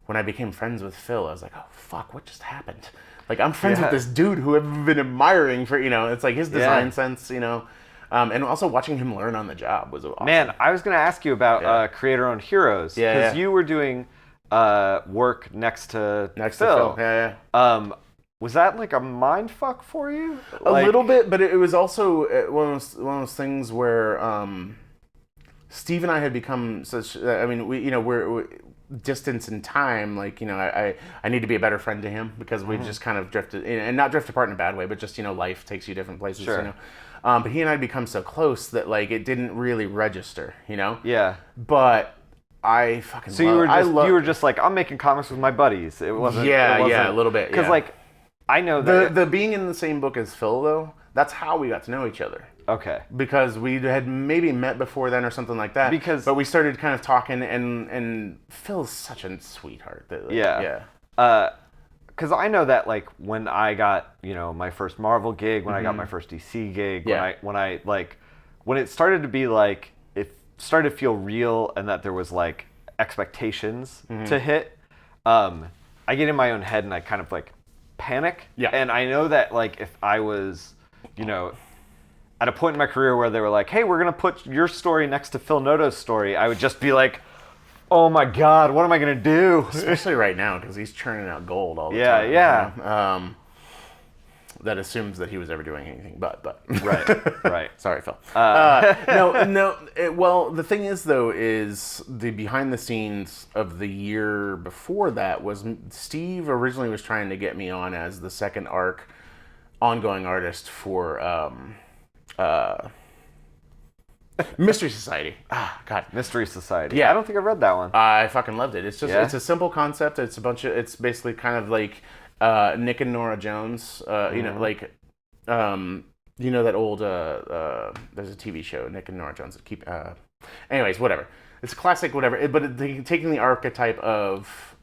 when I became friends with Phil, I was like, oh, fuck, what just happened? Like, I'm friends with this dude who I've been admiring for, it's like his design sense, and also watching him learn on the job was awesome. Man, I was going to ask you about Creator-Owned Heroes, because you were doing work next to Phil. Yeah. Was that like a mind fuck for you? A little bit, but it was also one of those things where Steve and I had become such, we're distance in time, like, I need to be a better friend to him, because we just kind of drifted, and not drift apart in a bad way, but just, life takes you different places, but he and I had become so close that, like, it didn't really register, Yeah. But I fucking So you were just like, I'm making comics with my buddies. It wasn't... Yeah, a little bit, because, like, I know that... The being in the same book as Phil, though, that's how we got to know each other. Okay. Because we had maybe met before then or something like that. But we started kind of talking, and Phil's such a sweetheart. Yeah. Because I know that, like, when I got, my first Marvel gig, when I got my first DC gig, when it started to be like, it started to feel real, and that there was like expectations to hit, I get in my own head and I kind of like panic. Yeah. And I know that, like, if I was, at a point in my career where they were like, hey, we're going to put your story next to Phil Noto's story, I would just be like, oh my God, what am I going to do? Especially right now, because he's churning out gold all the time. Yeah. That assumes that he was ever doing anything but. Right. Sorry, Phil. Well, the thing is, though, is the behind the scenes of the year before that was Steve originally was trying to get me on as the second arc ongoing artist for... Mystery Society. God. Mystery Society. Yeah. I don't think I've read that one. I fucking loved it. It's just it's a simple concept. It's basically kind of like Nick and Nora Jones. That old there's a TV show, Nick and Nora Jones. Anyways, whatever. It's a classic, whatever. But taking the archetype of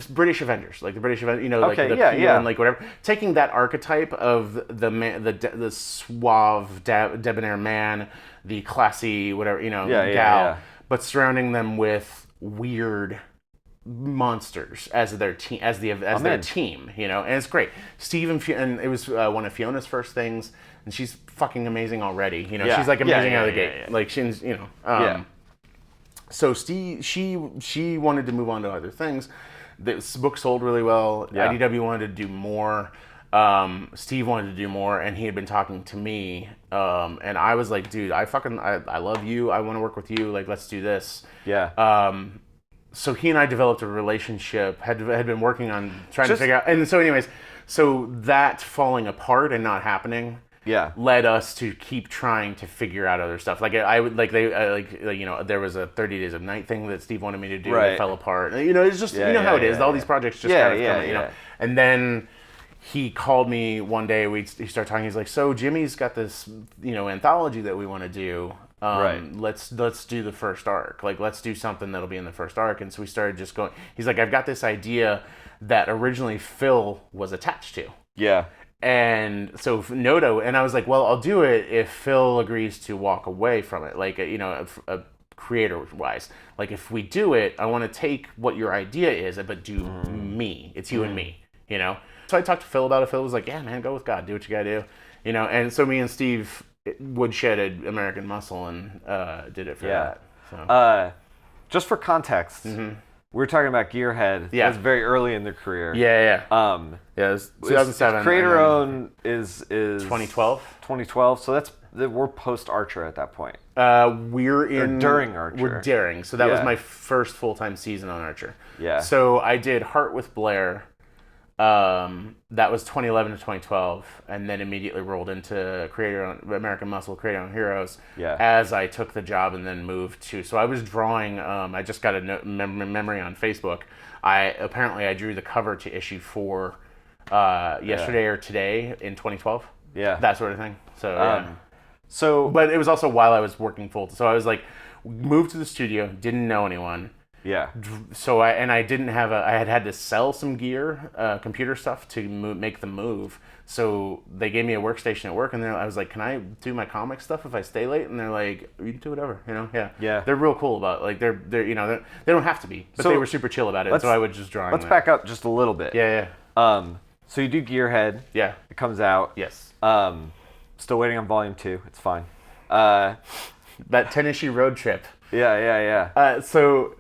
British Avengers, like the British Avengers, and like whatever. Taking that archetype of the man, the suave, debonair man, the classy, whatever, gal, but surrounding them with weird monsters as their team, their team, and it's great. Steve and it was one of Fiona's first things, and she's fucking amazing already. She's like amazing out of the gate. Like she's, So Steve, she wanted to move on to other things. This book sold really well. Yeah. IDW wanted to do more. Steve wanted to do more, and he had been talking to me. And I was like, dude, I love you. I want to work with you. Like, let's do this. Yeah. So he and I developed a relationship. Had been working on trying to figure out. And so, anyways, So that falling apart and not happening led us to keep trying to figure out other stuff. Like I would there was a 30 Days of Night thing that Steve wanted me to do that fell apart. It's just how it is. All these projects just kind of come, you know. And then he called me one day. He started talking. He's like, "So Jimmy's got this anthology that we want to do. Let's do the first arc. Like let's do something that'll be in the first arc." And so we started just going. He's like, "I've got this idea that originally Phil was attached to." Yeah. And so Noto, and I was like, well, I'll do it if Phil agrees to walk away from it, like, creator-wise. Like, if we do it, I want to take what your idea is, but do me. It's you and me, So I talked to Phil about it. Phil was like, yeah, man, go with God. Do what you got to do, And so me and Steve woodshedded American Muscle and did it for that. So. Just for context, we were talking about Gearhead. Yeah. It was very early in their career. Yeah. It was 2007. Creator owned is 2012. 2012. So we're post Archer at that point. We're during Archer. We're during. So that was my first full-time season on Archer. Yeah. So I did Heart with Blair. That was 2011 to 2012, and then immediately rolled into American Muscle, Creator Owned Heroes. Yeah. As I took the job and then moved to. So I was drawing. I just got a memory on Facebook. I drew the cover to issue 4 yesterday or today in 2012. Yeah. That sort of thing. So but it was also while I was working full. So I was like, moved to the studio, didn't know anyone. Yeah. So I had to sell some gear, computer stuff to make the move. So they gave me a workstation at work, and I was like, "Can I do my comic stuff if I stay late?" And they're like, "You can do whatever, Yeah. They're real cool about it. Like they don't have to be, but they were super chill about it. So I would just draw. Let's back up just a little bit. Yeah. So you do Gearhead. Yeah. It comes out. Yes. Still waiting on volume 2. It's fine. That 10-issue road trip. Yeah. So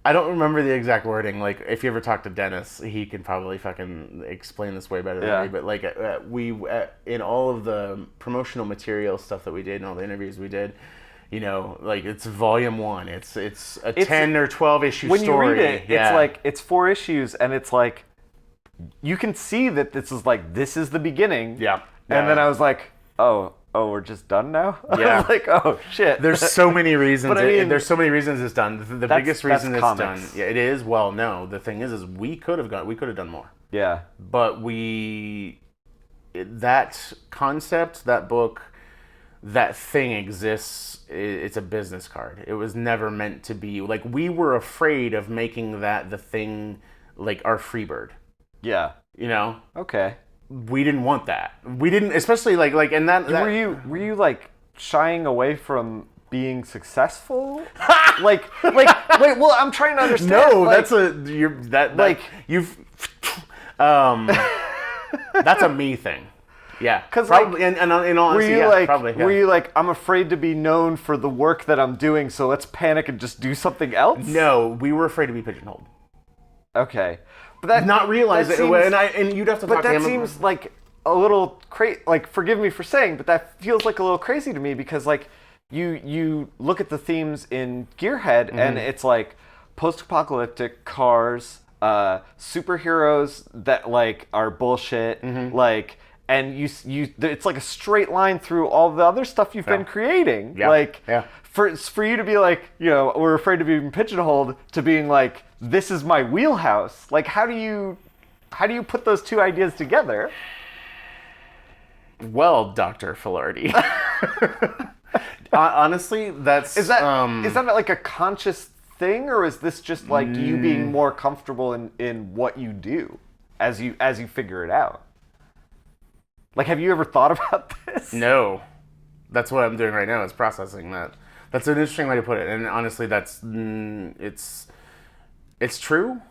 I don't remember the exact wording. Like, if you ever talk to Dennis, he can probably fucking explain this way better than me. But like, we in all of the promotional material stuff that we did and all the interviews we did, like it's volume 1. It's a 10 or 12 issue when story. When you read it, it's like it's 4 issues, and it's like you can see that this is the beginning. Yeah. And then I was like, oh, we're just done now? Yeah. I was like, oh, shit. There's so many reasons. But there's so many reasons it's done. The biggest reason it's comics. done. Yeah, it is. Well, no. The thing is we could have done more. Yeah. But that concept, that book, that thing exists. It's a business card. It was never meant to be. Like, we were afraid of making that the thing, like our Freebird. Yeah. Okay. We didn't want that. We didn't, especially like, and that. Were you like shying away from being successful? wait, well, I'm trying to understand. No, like, that's a me thing. Yeah. Because probably, and in all honesty, probably. Yeah. Were you like, I'm afraid to be known for the work that I'm doing, so let's panic and just do something else? No, we were afraid to be pigeonholed. Okay. But that not realize it, and you'd have to talk to him. But that seems like a little crazy. Like, forgive me for saying, but that feels like a little crazy to me because, like, you look at the themes in Gearhead, and it's like post-apocalyptic cars, superheroes that like are bullshit, like, and it's like a straight line through all the other stuff you've been creating, For you to be like, we're afraid to be pigeonholed, to being like, this is my wheelhouse. Like, how do you put those two ideas together? Well, Dr. Filardi. Honestly, is that like a conscious thing, or is this just like you being more comfortable in what you do as you figure it out? Like, have you ever thought about this? No. That's what I'm doing right now, is processing that. That's an interesting way to put it. And honestly, that's it's true?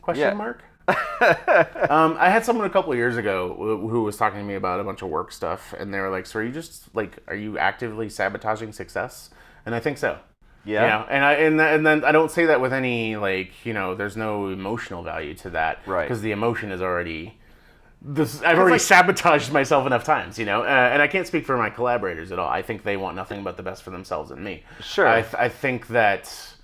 Question mark? I had someone a couple of years ago who was talking to me about a bunch of work stuff, and they were like, so are you actively sabotaging success? And I think so. Yeah. And then I don't say that with any, there's no emotional value to that. Right. Because the emotion is already... I've already sabotaged myself enough times, and I can't speak for my collaborators at all. I think they want nothing but the best for themselves and me. Sure. I think that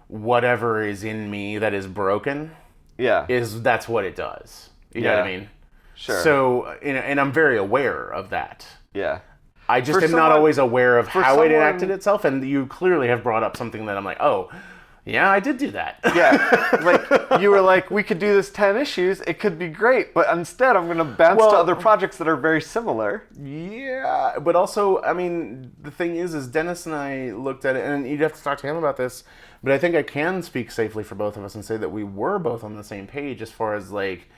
whatever is in me that is broken Yeah. that's what it does. You know what I mean? Sure. So, and I'm very aware of that. Yeah. I just am not always aware of how it enacted itself, and you clearly have brought up something that I'm like, oh, yeah, I did do that. Yeah, like you were like, we could do this 10 issues, it could be great, but instead I'm going to bounce to other projects that are very similar. Yeah, but also, I mean, the thing is Dennis and I looked at it, and you'd have to talk to him about this, but I think I can speak safely for both of us and say that we were both on the same page as far as like,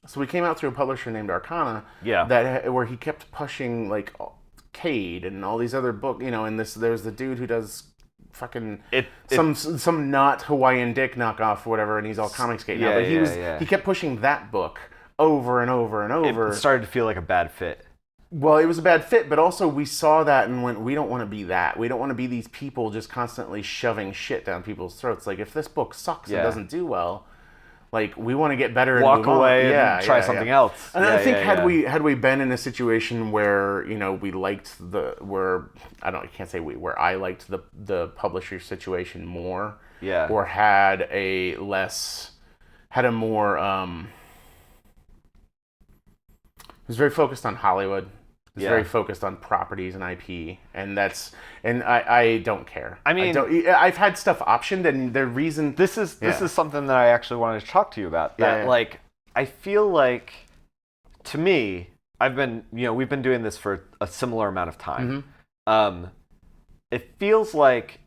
so we came out through a publisher named Arcana, where he kept pushing like Cade and all these other books, you know, and there's the dude who does fucking some not Hawaiian Dick knockoff or whatever, and he's all Comicsgate now. But he kept pushing that book over and over and over. It started to feel like a bad fit. Well, it was a bad fit, but also we saw that and went, we don't want to be that. We don't want to be these people just constantly shoving shit down people's throats. Like, if this book sucks and doesn't do well, like, we want to get better and walk move away on. and try something else. And I think had we been in a situation where, you know, we liked where I liked the publisher situation more, or had a more it was very focused on Hollywood. It's very focused on properties and IP, and I don't care. I mean, I've had stuff optioned, and the reason this is something that I actually wanted to talk to you about. Like, I feel like, to me, we've been doing this for a similar amount of time. Mm-hmm. It feels like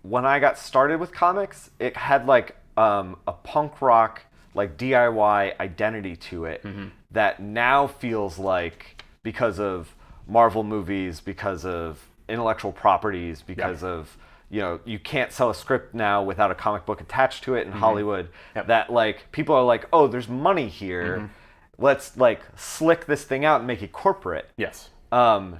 when I got started with comics, it had like a punk rock, like DIY identity to it that now feels like, because of Marvel movies, because of intellectual properties, because of, you know, you can't sell a script now without a comic book attached to it in Hollywood, that like people are like, oh, there's money here. Let's like slick this thing out and make it corporate. Yes. Do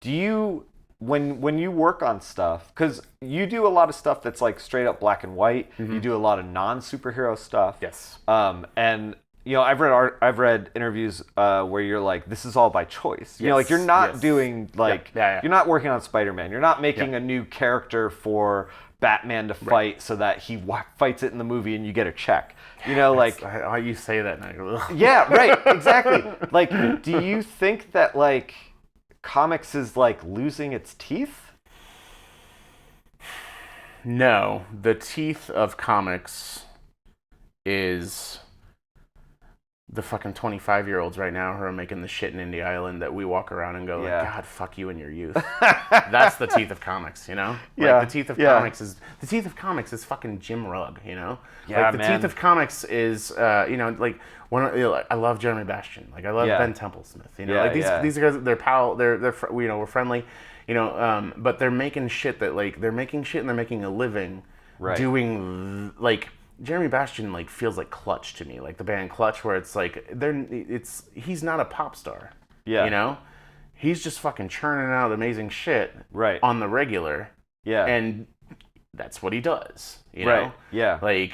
you, when you work on stuff, because you do a lot of stuff that's like straight up black and white, you do a lot of non-superhero stuff. Yes. And you know, I've read interviews where you're like, this is all by choice. You know, like, you're not doing like, you're not working on Spider-Man. You're not making a new character for Batman to fight so that he fights it in the movie and you get a check. You know, like, you say that and I go, ugh. Yeah, right, exactly. Like, do you think that like comics is like losing its teeth? No, the teeth of comics is the fucking 25-year-olds right now who are making the shit in Indie Island that we walk around and go, like, God, fuck you and your youth. That's the teeth of comics, you know? Like, the teeth of comics is fucking Jim Rugg, you know? Yeah, like, the teeth of comics is, you know, like, I love Jeremy Bastian. Like, I love Ben Templesmith, you know? Like, these guys, they're you know, we're friendly, you know, but they're making shit that, like, they're making shit and they're making a living doing, like, Jeremy Bastian like feels like Clutch to me, like the band Clutch, where it's like he's not a pop star, you know, he's just fucking churning out amazing shit on the regular, and that's what he does, you know, like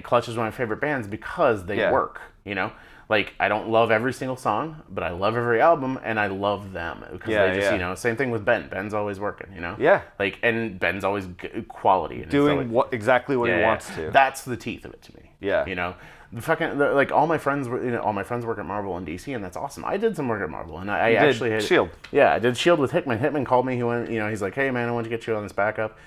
Clutch is one of my favorite bands because they work, you know. Like, I don't love every single song, but I love every album, and I love them. Because they just, you know, same thing with Ben. Ben's always working, you know? Yeah. Like, and Ben's always quality. And doing exactly what he wants to. That's the teeth of it to me. Yeah. You know? Like, all my friends work at Marvel and DC, and that's awesome. I did some work at Marvel, and I actually had S.H.I.E.L.D. Yeah, I did S.H.I.E.L.D. with Hickman. Hickman called me. He went, you know, he's like, hey, man, I want to get you on this backup.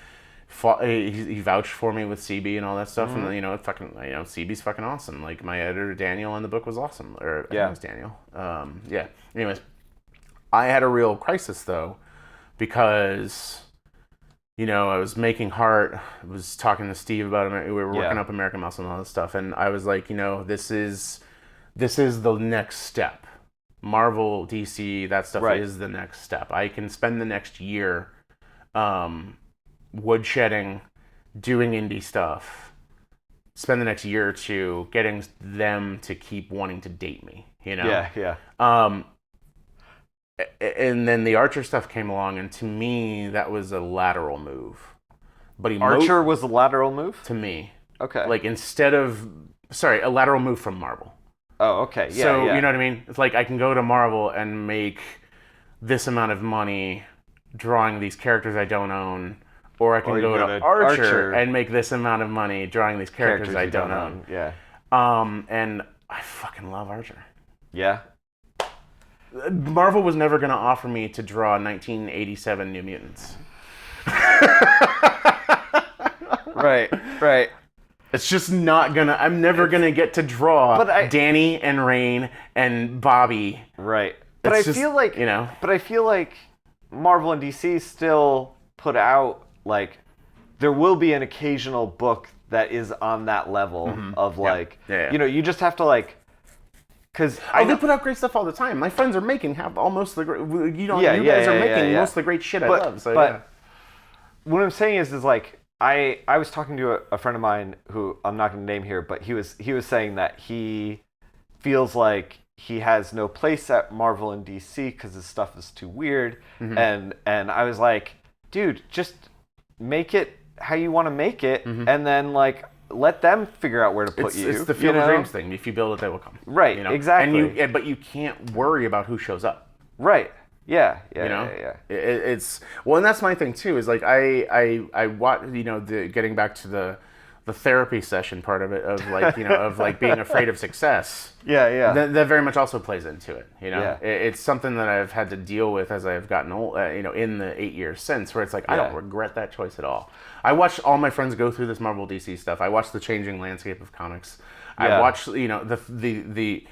He vouched for me with CB and all that stuff, and you know, CB's fucking awesome. Like, my editor Daniel on the book was awesome, or I think it was Daniel. Anyways, I had a real crisis though, because, you know, I was making Heart. I was talking to Steve about it. We were working up American Muscle and all this stuff, and I was like, you know, this is the next step. Marvel, DC, that stuff is the next step. I can spend the next year. Woodshedding, doing indie stuff, spend the next year or two getting them to keep wanting to date me, you know? And then the Archer stuff came along, and to me, that was a lateral move. But Archer was a lateral move? To me. Okay. Like, a lateral move from Marvel. Oh, okay. Yeah, so, you know what I mean? It's like, I can go to Marvel and make this amount of money drawing these characters I don't own, or I can Or you go go to to Archer Archer. and make this amount of money drawing these characters I you don't own. Yeah. And I fucking love Archer. Yeah. Marvel was never going to offer me to draw 1987 New Mutants. Right. It's just not gonna. I'm never gonna get to draw Danny and Rain and Bobby. Right. But It's I just, feel like you know. But I feel like Marvel and DC still put out like there will be an occasional book that is on that level of like you know, you just have to like because they put out great stuff all the time. My friends are making almost the great. You know, Yeah, you yeah, guys are yeah, making yeah. most of the great shit I love. So but what I'm saying is like I was talking to a friend of mine who I'm not going to name here, but he was saying that he feels like he has no place at Marvel and DC because his stuff is too weird, and I was like, dude, just make it how you want to make it, and then like let them figure out where to put you. It's the Field of Dreams thing. If you build it, they will come. Right, you know? exactly. But you can't worry about who shows up. Right. Yeah. You know, yeah. It's well, and that's my thing too. Is like I watch, you know, getting back to the therapy session part of it, of like, you know, of like being afraid of success. Yeah. That very much also plays into it. You know, Yeah. It's something that I've had to deal with as I've gotten old. You know, in the 8 years since, where it's like I don't regret that choice at all. I watched all my friends go through this Marvel DC stuff. I watched the changing landscape of comics. Yeah. I watched, you know, the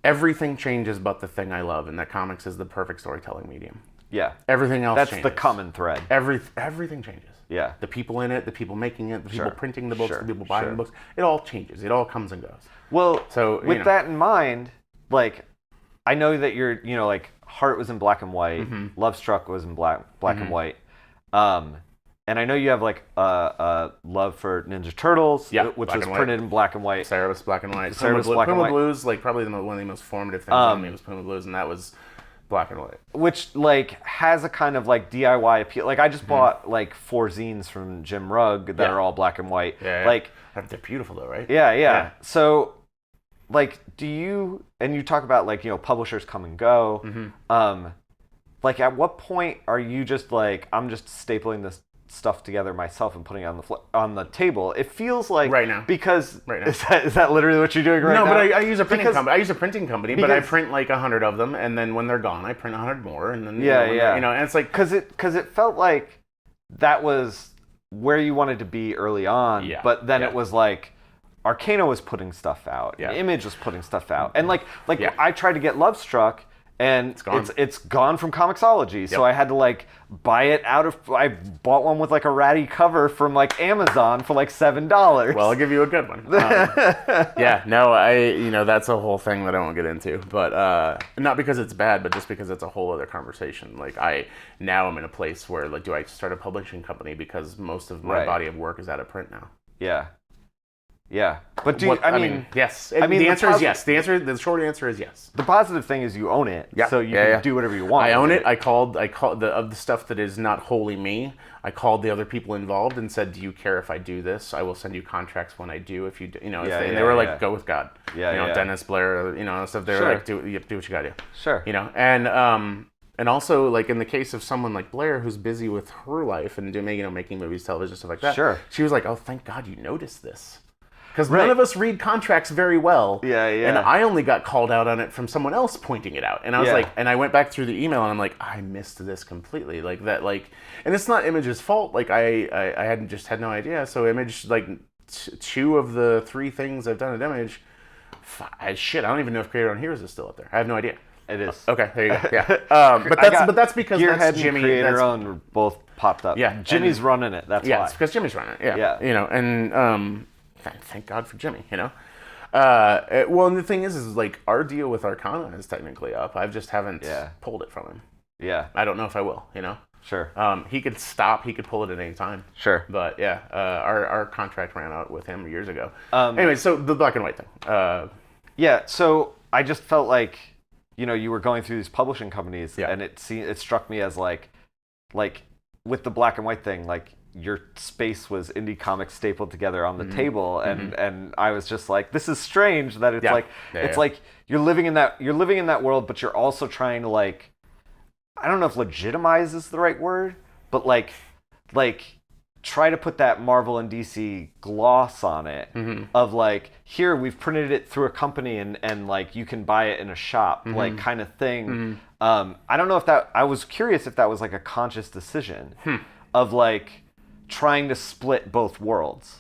everything changes but the thing I love, and that comics is the perfect storytelling medium. Yeah. Everything else That's changes. the common thread. Everything changes. Yeah. The people in it, the people making it, the people printing the books, Sure. the people buying the books. It all changes. It all comes and goes. Well, so with that in mind, like, I know that you're, you know, like, Heart was in black and white, Love Struck was in black and white, and I know you have like a love for Ninja Turtles, which was printed in black and white. Cerebus black and white. Puma Blues, like probably one of the most formative things on me was Puma Blues, and that was black and white. Which like has a kind of like DIY appeal. Like I just bought like 4 zines from Jim Rugg that are all black and white. Yeah. Like they're beautiful though, right? Yeah. So like, do you, and you talk about like, you know, publishers come and go. Like at what point are you just like, I'm just stapling this stuff together myself and putting it on the table? It feels like right now, because right now. Is that literally what you're doing right now? No, but I use a printing company. I use a printing company, but I print like 100 of them, and then when they're gone, I print 100 more, and then you know, and it's like because it felt like that was where you wanted to be early on, but then it was like Arcana was putting stuff out, Image was putting stuff out, and like I tried to get Love Struck. And it's gone from Comixology, so I had to like buy it out of. I bought one with like a ratty cover from like Amazon for like $7. Well, I'll give you a good one. You know, that's a whole thing that I won't get into, but not because it's bad, but just because it's a whole other conversation. Like now I'm in a place where like, do I start a publishing company because most of my body of work is out of print now? Yeah, but I mean, yes. I mean, the answer is yes. The short answer is yes. The positive thing is you own it, so you can do whatever you want. I own it. I called the stuff that is not wholly me. I called the other people involved and said, "Do you care if I do this? I will send you contracts when I do. If you, do, you know." And they were like, "Go with God." Dennis Blair, you know, stuff. They were like, "Do what you gotta do." Sure. You know, and also like in the case of someone like Blair who's busy with her life and making movies, television, stuff like that. Sure. She was like, "Oh, thank God you noticed this." Because none of us read contracts very well. And I only got called out on it from someone else pointing it out. And I was like, and I went back through the email and I'm like, I missed this completely. Like that, like, and it's not Image's fault. Like I had no idea. So Image, like 2 of the 3 things I've done at Image, I don't even know if Creator on Heroes is still out there. I have no idea. It is. Okay, there you go. Yeah. But that's because Gearhead that's Jimmy. And Creator on both popped up. Yeah. Jimmy's running it. That's why. Yeah, it's because Jimmy's running it. Yeah. You know, and thank God for Jimmy, you know. Well, and the thing is like our deal with Arcana is technically up. I just haven't pulled it from him. Yeah. I don't know if I will, you know. Sure. He could stop. He could pull it at any time. Sure. But yeah, our contract ran out with him years ago. Anyway, so the black and white thing. Yeah. So I just felt like, you know, you were going through these publishing companies, and it struck me as like with the black and white thing, like your space was indie comics stapled together on the table, and I was just like, this is strange that it's like you're living in that world, but you're also trying to like, I don't know if legitimize is the right word, but like try to put that Marvel and DC gloss on it of like, here we've printed it through a company and like you can buy it in a shop, like kind of thing. I don't know if I was curious if that was like a conscious decision of like trying to split both worlds.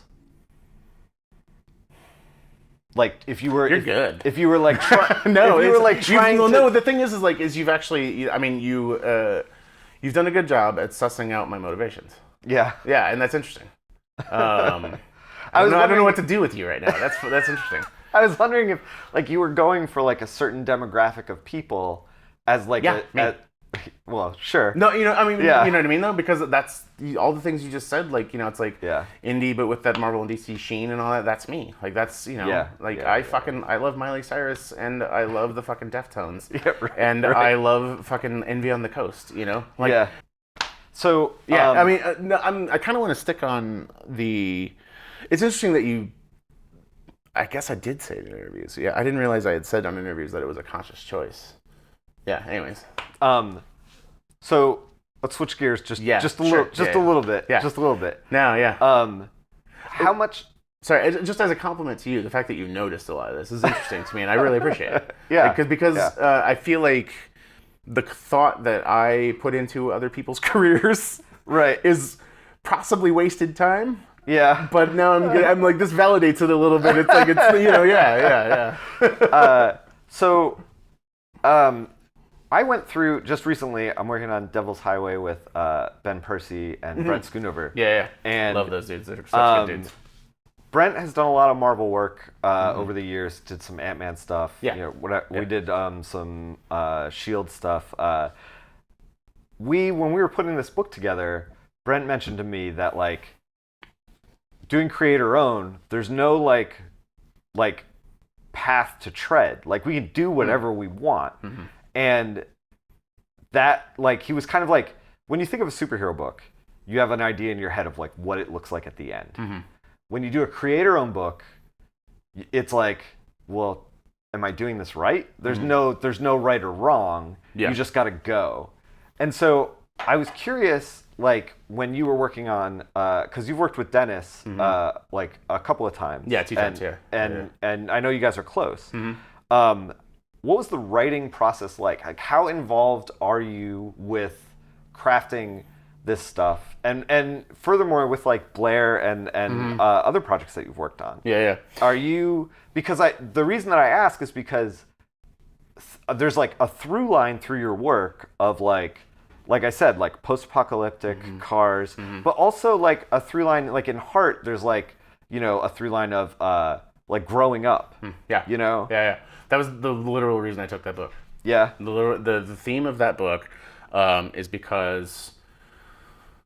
Like if you were You're good. If you were like no, if you were like trying to, no, the thing is you've actually, I mean, you've done a good job at sussing out my motivations. Yeah. Yeah, and that's interesting. I don't know what to do with you right now. That's interesting. I was wondering if like you were going for like a certain demographic of people as like well, sure. No, I mean, Yeah. you know what I mean though, because that's all the things you just said. Like, it's like indie, but with that Marvel and DC sheen and all that. That's me. Like that's I love Miley Cyrus and I love the fucking Deftones. Yeah, right, and right. I love fucking Envy on the Coast. Like, yeah. So I mean, I kind of want to stick on the. It's interesting that you. I guess I did say it in interviews. Yeah, I didn't realize I had said on interviews that it was a conscious choice. Yeah. Anyways. So let's switch gears just a little bit. Yeah. Just a little bit. Now, yeah. How much? Sorry, just as a compliment to you, the fact that you noticed a lot of this is interesting to me, and I really appreciate it. Yeah. Because I feel like the thought that I put into other people's careers is possibly wasted time. Yeah. But now I'm like, this validates it a little bit. It's like, yeah. So, I went through, just recently, I'm working on Devil's Highway with Ben Percy and Brent Schoonover. Yeah. And love those dudes. They're such good dudes. Brent has done a lot of Marvel work over the years, did some Ant-Man stuff. Yeah. We did some S.H.I.E.L.D. stuff. When we were putting this book together, Brent mentioned to me that, like, doing creator-owned, there's no, like path to tread. Like, we can do whatever we want. And that, like, he was kind of like, when you think of a superhero book, you have an idea in your head of, like, what it looks like at the end. When you do a creator-owned book, it's like, well, am I doing this right? There's no right or wrong. Yeah. You just got to go. And so I was curious, like, when you were working on, because you've worked with Dennis, like, a couple of times. Yeah, 2 times, yeah. And I know you guys are close. What was the writing process like? Like, how involved are you with crafting this stuff? And furthermore, with like Blair and other projects that you've worked on. Yeah. Are you, because the reason that I ask is because there's like a through line through your work of like I said, like post-apocalyptic cars, but also like a through line, like in Heart, there's like, a through line of like growing up. Yeah. Yeah. That was the literal reason I took that book. Yeah. The theme of that book is because.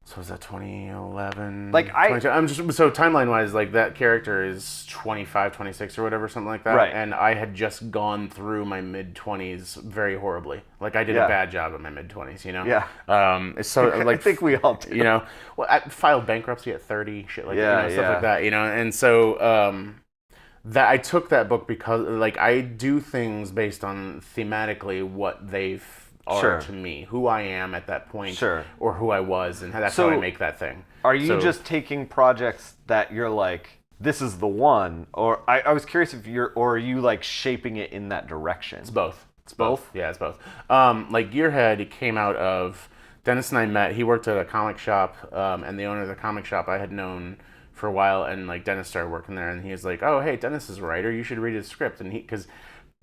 So was that 2011? Like so timeline-wise, like that character is 25, 26 or whatever, something like that. Right. And I had just gone through my mid-20s very horribly. Like I did a bad job in my mid-20s, Yeah. So like I think we all do. Well, I filed bankruptcy at 30, shit like stuff like that, And so that I took that book because like I do things based on thematically what they've are to me, who I am at that point, or who I was, and that's how I make that thing. Are you just taking projects that you're like, this is the one, or I was curious if or are you like shaping it in that direction? It's both. It's both? Yeah, it's both. Like Gearhead came out of, Dennis and I met, he worked at a comic shop, and the owner of the comic shop I had known for a while, and like Dennis started working there, and he was like, oh, hey, Dennis is a writer, you should read his script, and because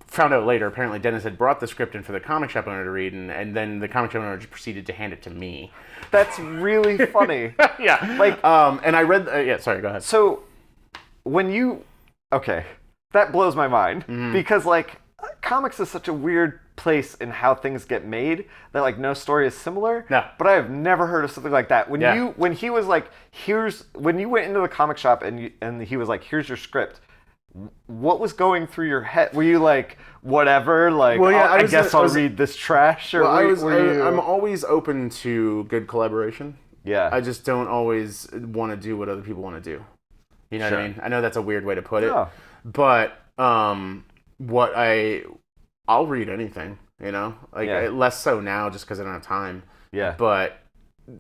found out later, apparently Dennis had brought the script in for the comic shop owner to read, and then the comic shop owner just proceeded to hand it to me. That's really funny. Yeah. Like, and I read, sorry, go ahead. So, that blows my mind, because, like, comics is such a weird place in how things get made that, like, no story is similar. No. But I have never heard of something like that. When he was like, when you went into the comic shop and he was like, here's your script, what was going through your head? Were you like, whatever, like, well, yeah, I guess I'll read this trash? Or I'm always open to good collaboration. Yeah. I just don't always want to do what other people want to do. You know what I mean? I know that's a weird way to put it. But I'll read anything, like less so now just because I don't have time. Yeah. But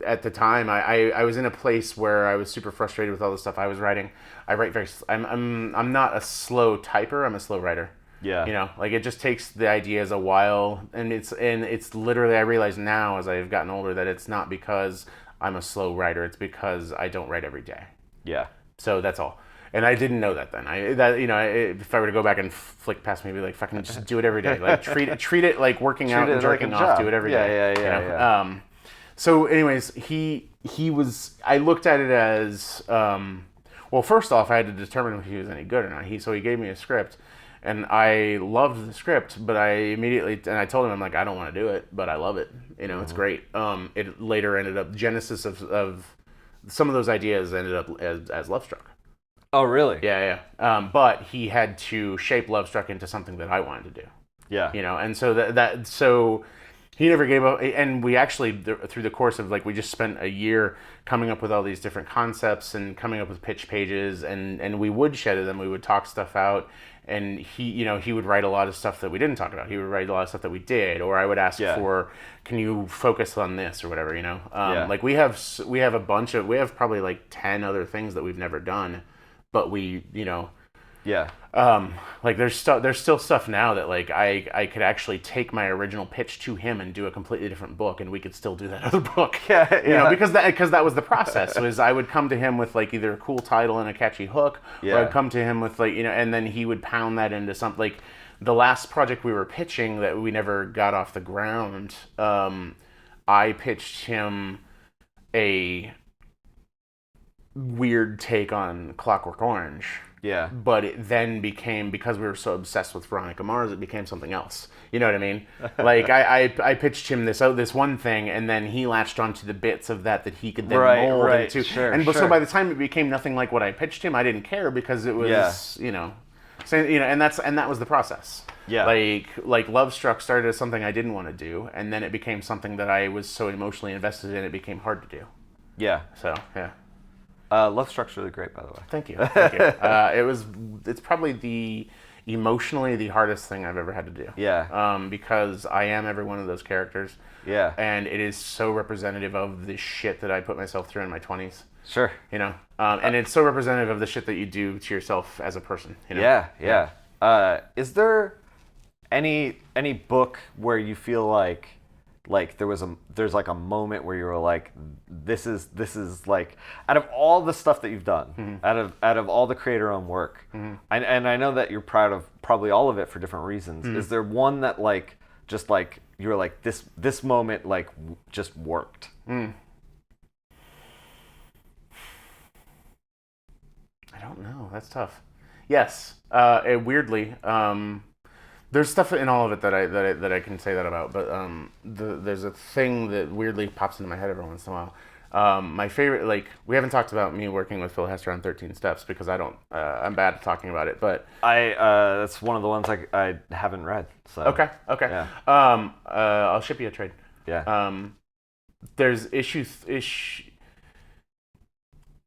at the time, I was in a place where I was super frustrated with all the stuff I was writing. I'm not a slow typer. I'm a slow writer. Yeah. You know, like it just takes the ideas a while, and it's literally, I realize now as I've gotten older that it's not because I'm a slow writer. It's because I don't write every day. Yeah. So that's all. And I didn't know that then. If I were to go back and flick past me, I'd be like, fucking just do it every day. Like treat it like working out and jerking off. Do it every day. Yeah. So anyways, he was, I looked at it as, well, first off, I had to determine if he was any good or not. So he gave me a script, and I loved the script, but I told him, I'm like, I don't want to do it, but I love it. You know, it's great. It later ended up, genesis of some of those ideas ended up as Lovestruck. Oh, really? Yeah. But he had to shape Lovestruck into something that I wanted to do. Yeah. You know, and so so he never gave up. And we actually, through the course of, like, we just spent a year coming up with all these different concepts and coming up with pitch pages, and we woodshedded them. We would talk stuff out. And he would write a lot of stuff that we didn't talk about. He would write a lot of stuff that we did, or I would ask for, can you focus on this or whatever, you know? Like we have probably like 10 other things that we've never done. But we, like there's still stuff now that, like, I could actually take my original pitch to him and do a completely different book, and we could still do that other book. You know, because that was the process. Was I would come to him with, like, either a cool title and a catchy hook, or I'd come to him with, like, and then he would pound that into something. Like the last project we were pitching that we never got off the ground, I pitched him a weird take on Clockwork Orange. Yeah. But it then became, because we were so obsessed with Veronica Mars, it became something else. You know what I mean? Like I pitched him this one thing, and then he latched onto the bits of that he could then mold into. Sure, and so by the time it became nothing like what I pitched him, I didn't care, because it was and that was the process. Yeah. Like Lovestruck started as something I didn't want to do, and then it became something that I was so emotionally invested in, it became hard to do. Yeah. So yeah. Lovestruck's really great, by the way. Thank you. It's probably emotionally the hardest thing I've ever had to do. Yeah. Because I am every one of those characters. Yeah. And it is so representative of the shit that I put myself through in my 20s. Sure. You know? And it's so representative of the shit that you do to yourself as a person. You know? Yeah. Is there any book where you feel like there's like a moment where you were like, this is like, out of all the stuff that you've done, out of all the creator-owned work, and I know that you're proud of probably all of it for different reasons. Is there one that, like, just like you were like, this moment, like, just worked? I don't know. That's tough. Yes. Weirdly. There's stuff in all of it that I can say that about, but there's a thing that weirdly pops into my head every once in a while. My favorite, like, we haven't talked about me working with Phil Hester on 13 Steps, because I'm bad at talking about it, but that's one of the ones I haven't read. So okay. Yeah. I'll ship you a trade. Yeah. There's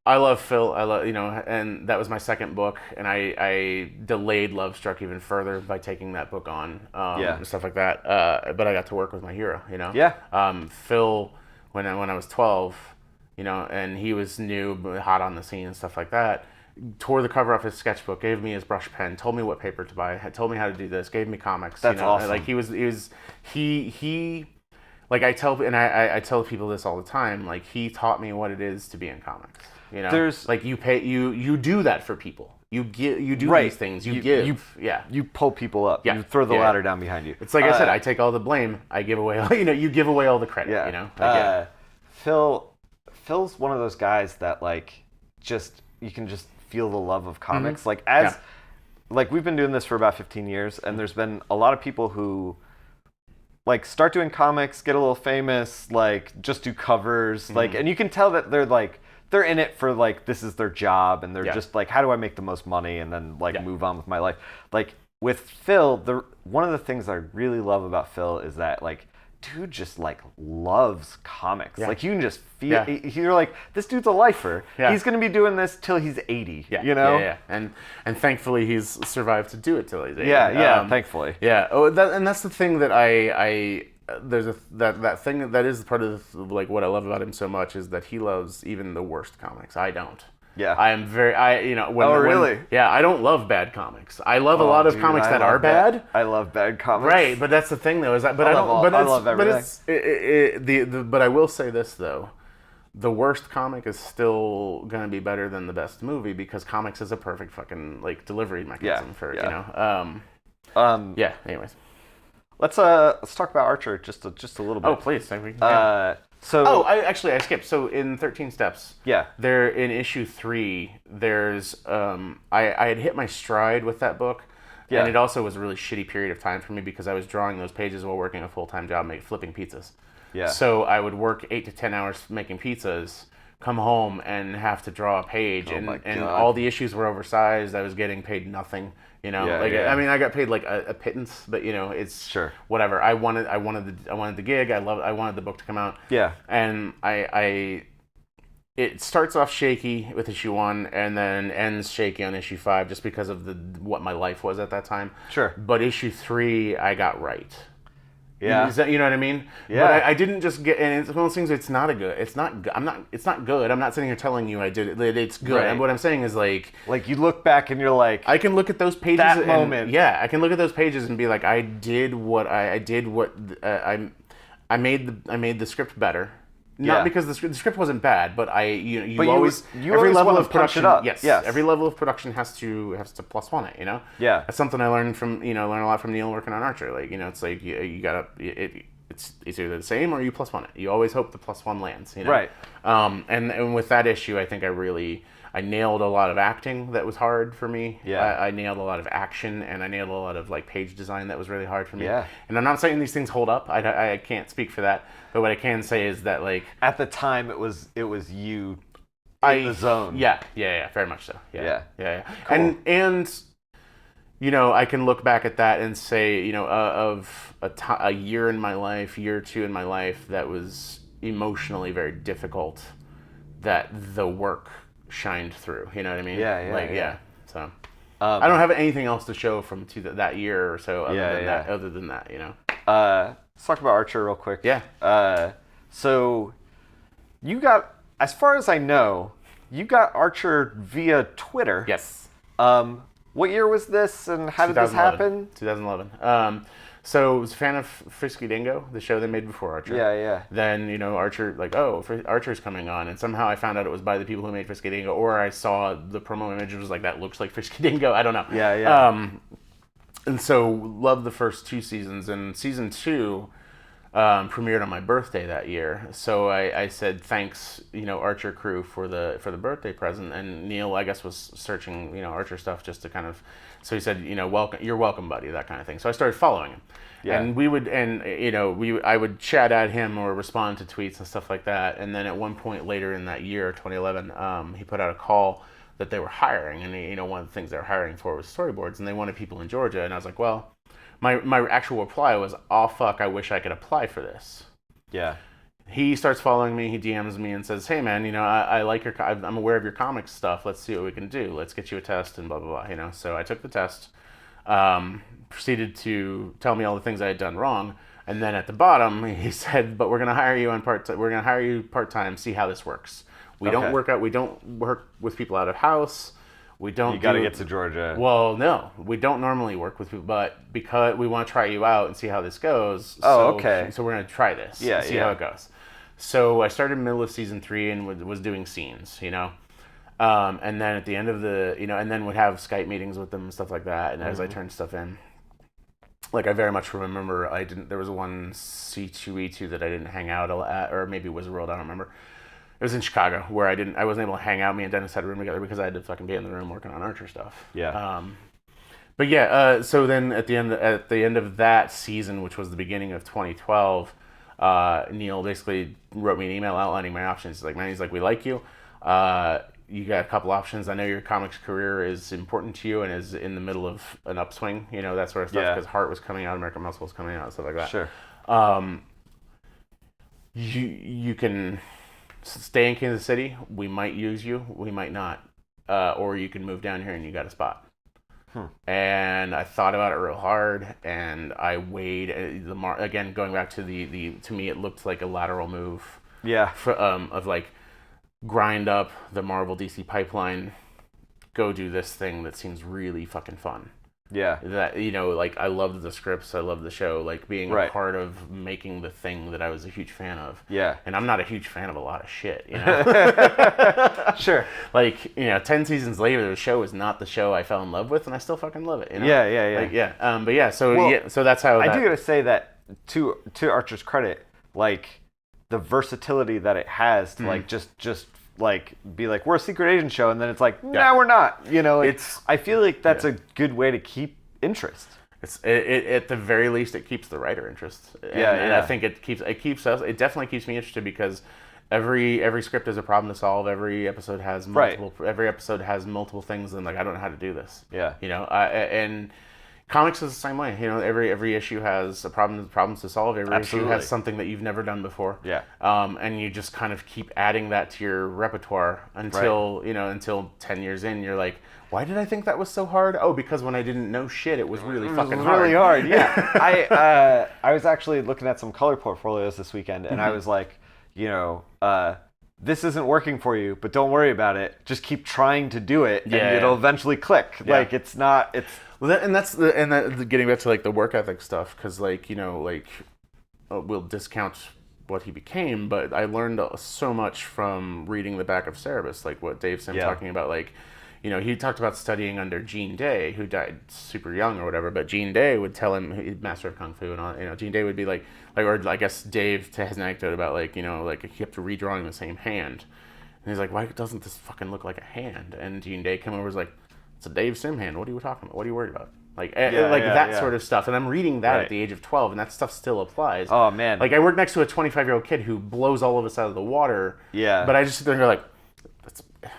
I love Phil. And that was my second book, and I delayed Lovestruck even further by taking that book on, and stuff like that. But I got to work with my hero, you know. Yeah. Phil, when I was 12, and he was new, but hot on the scene and stuff like that, tore the cover off his sketchbook, gave me his brush pen, told me what paper to buy, told me how to do this, gave me comics. That's awesome. Like he. Like I tell people this all the time. Like, he taught me what it is to be in comics. You know, there's like you do that for people. You do these things. You give. You pull people up. Yeah. You throw the ladder down behind you. It's like I said. I take all the blame. I give away. You give away all the credit. Yeah. You know. Phil's one of those guys that, like, just you can just feel the love of comics. Like like we've been doing this for about 15 years, and there's been a lot of people who, like, start doing comics, get a little famous, like, just do covers, like, and you can tell that they're in it for, like, this is their job, and they're just like, how do I make the most money, and then, like, move on with my life. Like, with Phil, one of the things I really love about Phil is that, like, dude just, like, loves comics. Like, you can just feel, you're like, this dude's a lifer. He's going to be doing this till he's 80, you know? Yeah. And thankfully he's survived to do it till he's 80. Yeah, thankfully. Yeah. Oh, and that's the thing that there's that thing that is part of like what I love about him so much is that he loves even the worst comics. I don't. Yeah. I am very really? Yeah, I don't love bad comics. I love a lot of comics that are bad. I love bad comics. Right, but that's the thing though is that but I love everything. But I will say this though. The worst comic is still gonna be better than the best movie because comics is a perfect fucking like delivery mechanism for you know. Yeah. Anyways, let's talk about Archer just a little bit. oh please. I skipped. So in 13 Steps, there in issue 3, there's I had hit my stride with that book, and it also was a really shitty period of time for me because I was drawing those pages while working a full-time job, flipping pizzas. Yeah. So I would work 8 to 10 hours making pizzas, come home and have to draw a page, and all the issues were oversized. I was getting paid nothing, you know. I mean, I got paid like a pittance, but you know, it's whatever. I wanted the gig. I wanted the book to come out. Yeah. And it starts off shaky with issue 1 and then ends shaky on issue 5 just because of what my life was at that time. Sure. But issue 3 I got right. Yeah, you know what I mean? Yeah. But I didn't just get, and it's one of those things. It's not good. It's not good. I'm not sitting here telling you I did it. It's good. Right. And what I'm saying is like you look back and you're like, I can look at those pages. That moment. Yeah, I can look at those pages and be like, I made the script better. Not because the script wasn't bad, but you always every level of production. Yes, every level of production has to plus one it. You know. Yeah. That's something I learned learn a lot from Neil working on Archer. Like it's like you gotta it's either the same or you plus one it. You always hope the plus one lands. You know? Right. And with that issue, I think I nailed a lot of acting that was hard for me. Yeah. I nailed a lot of action, and I nailed a lot of like page design that was really hard for me. Yeah. And I'm not saying these things hold up. I can't speak for that. But what I can say is that like at the time it was you in the zone. Yeah, very much so. Yeah. Cool. And I can look back at that and say, of a year in my life, year or two in my life that was emotionally very difficult, that the work shined through. You know what I mean? Yeah. So I don't have anything else to show from that year or so other than that, Let's talk about Archer real quick. Yeah. So you got, as far as I know, you got Archer via Twitter. Yes. What year was this, and how did this happen? 2011. So I was a fan of Frisky Dingo, the show they made before Archer. Yeah. Then, Archer, Archer's coming on, and somehow I found out it was by the people who made Frisky Dingo, or I saw the promo image, it was like, that looks like Frisky Dingo, I don't know. Yeah. And so, loved the first 2 seasons, and season 2 premiered on my birthday that year. So I said thanks, Archer crew for the birthday present, and Neil, I guess, was searching, Archer stuff just to kind of, so he said, welcome, you're welcome, buddy, that kind of thing. So I started following him. Yeah. And I would chat at him or respond to tweets and stuff like that. And then at one point later in that year, 2011, he put out a call that they were hiring, and one of the things they were hiring for was storyboards, and they wanted people in Georgia, and I was like, well, my actual reply was, oh fuck, I wish I could apply for this. Yeah. He starts following me, he DMs me and says, hey man, I like I'm aware of your comics stuff, let's see what we can do, let's get you a test and blah blah blah, So I took the test, proceeded to tell me all the things I had done wrong, and then at the bottom he said, but we're gonna hire you part-time, see how this works. We don't work with people out of house. We don't. You got to get to Georgia. Well, no, we don't normally work with people, but because we want to try you out and see how this goes. Oh, okay. So we're gonna try this. Yeah. See how it goes. So I started middle of season 3 and was doing scenes, and then at the end of and then would have Skype meetings with them and stuff like that. And as I turned stuff in, like I very much remember, there was one C2E2 that I didn't hang out at, or maybe it was World, I don't remember. It was in Chicago where I wasn't able to hang out. Me and Dennis had a room together because I had to fucking be in the room working on Archer stuff. Yeah. But yeah, so then at the end of that season, which was the beginning of 2012, Neil basically wrote me an email outlining my options. He's like, we like you. You got a couple options. I know your comics career is important to you and is in the middle of an upswing, that sort of stuff, because Heart was coming out, American Muscle was coming out, stuff like that. Sure. You can stay in Kansas City. We might use you. We might not. Or you can move down here and you got a spot. And I thought about it real hard, and I weighed again, going back to to me, it looked like a lateral move. Yeah. Of like, grind up the Marvel DC pipeline, go do this thing that seems really fucking fun. Yeah. That, like, I loved the scripts, I loved the show, like being a part of making the thing that I was a huge fan of. Yeah. And I'm not a huge fan of a lot of shit, Sure. Like, 10 seasons later, the show is not the show I fell in love with, and I still fucking love it. Yeah. But yeah, so that's how I do gotta say that to Archer's credit, like, the versatility that it has to like just like be like, we're a secret agent show, and then it's like, nah, we're not. I feel like that's a good way to keep interest. It at the very least, it keeps the writer interest. And I think it definitely keeps me interested, because every script is a problem to solve. Every episode has multiple things, and like, I don't know how to do this. Yeah. And comics is the same way. Every issue has problems to solve. Every issue has something that you've never done before. Yeah. And you just kind of keep adding that to your repertoire until until 10 years in, you're like, why did I think that was so hard? Oh, because when I didn't know shit, it was really fucking hard. Really hard. Yeah. I was actually looking at some color portfolios this weekend, and I was like, this isn't working for you, but don't worry about it. Just keep trying to do it, and it'll eventually click. Yeah. Like, it's not. It's getting back to like the work ethic stuff, because we'll discount what he became, but I learned so much from reading the back of Cerebus, like what Dave Sim talking about, like. He talked about studying under Gene Day, who died super young or whatever, but Gene Day would tell him, he's master of Kung Fu and all, Gene Day would be like, or I guess Dave has an anecdote about like, like he kept redrawing the same hand. And he's like, why doesn't this fucking look like a hand? And Gene Day came over and was like, it's a Dave Sim hand. What are you talking about? What are you worried about? That sort of stuff. And I'm reading that at the age of 12, and that stuff still applies. Oh, man. Like, I work next to a 25-year-old kid who blows all of us out of the water. Yeah. But I just sit there and go like,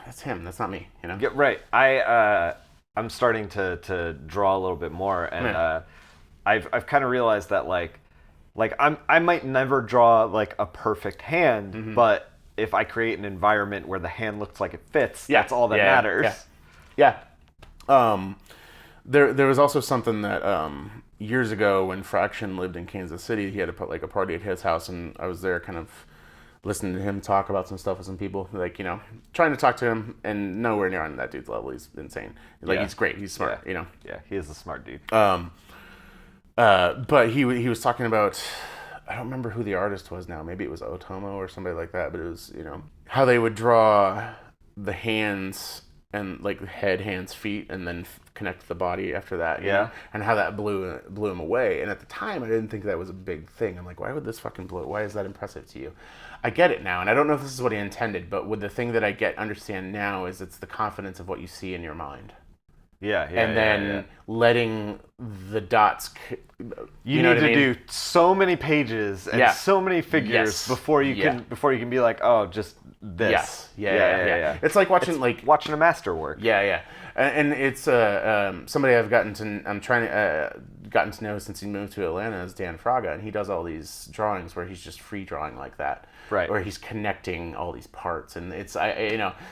that's him. That's not me. Yeah, right. I'm starting to draw a little bit more, and I've kind of realized that like I might never draw like a perfect hand, but if I create an environment where the hand looks like it fits, that's all that matters. Yeah. There was also something that years ago when Fraction lived in Kansas City, he had a party at his house, and I was there kind of listening to him talk about some stuff with some people, like, trying to talk to him, and nowhere near on that dude's level. He's insane. Like, he's great. He's smart, Yeah, he is a smart dude. But he was talking about, I don't remember who the artist was now. Maybe it was Otomo or somebody like that, but it was, how they would draw the hands and like the head, hands, feet, and then connect the body after that. You know? And how that blew him away. And at the time, I didn't think that was a big thing. I'm like, why would this fucking blow? Why is that impressive to you? I get it now, and I don't know if this is what he intended, but with the thing that I understand now is it's the confidence of what you see in your mind. And then letting the dots. You need to do so many pages and so many figures before you can be like, oh, just this. Yeah. It's like watching watching a masterwork. Yeah. And it's somebody I've gotten to know since he moved to Atlanta is Dan Fraga, and he does all these drawings where he's just free drawing like that, right? Where he's connecting all these parts, and it's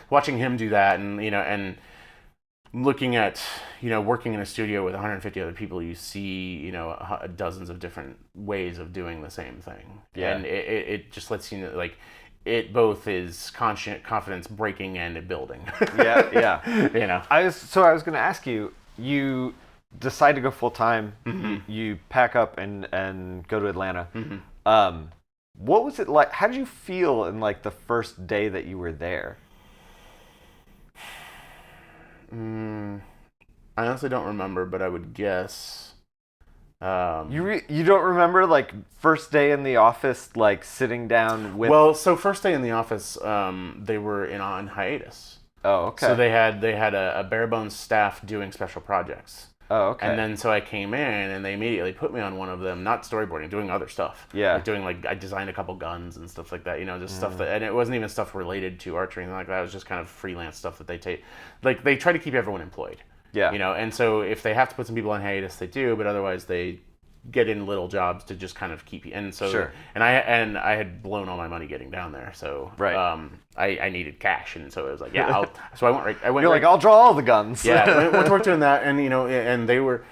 watching him do that, and and looking at working in a studio with 150 other people, you see dozens of different ways of doing the same thing, and it just lets you know, like, it both is confidence breaking and building. Yeah. I was going to ask you. You decide to go full time. You pack up and go to Atlanta. What was it like? How did you feel in like the first day that you were there? I honestly don't remember, but I would guess. You don't remember like first day in the office, like sitting down with? Well, so first day in the office, they were on hiatus. Oh, okay. So they had a bare bones staff doing special projects. Oh, okay. And then so I came in, and they immediately put me on one of them, not storyboarding, doing other stuff. Yeah. Like I designed a couple guns and stuff like that, just stuff that, and it wasn't even stuff related to archery or anything like that. It was just kind of freelance stuff that they take. Like, they try to keep everyone employed. Yeah. And so if they have to put some people on hiatus, they do, but otherwise they get in little jobs to just kind of keep you. And so, Sure. and I had blown all my money getting down there, so Right. I needed cash, and so it was like, yeah, so I went right. You're like, I'll draw all the guns. Yeah, I went to work doing that, and and they were,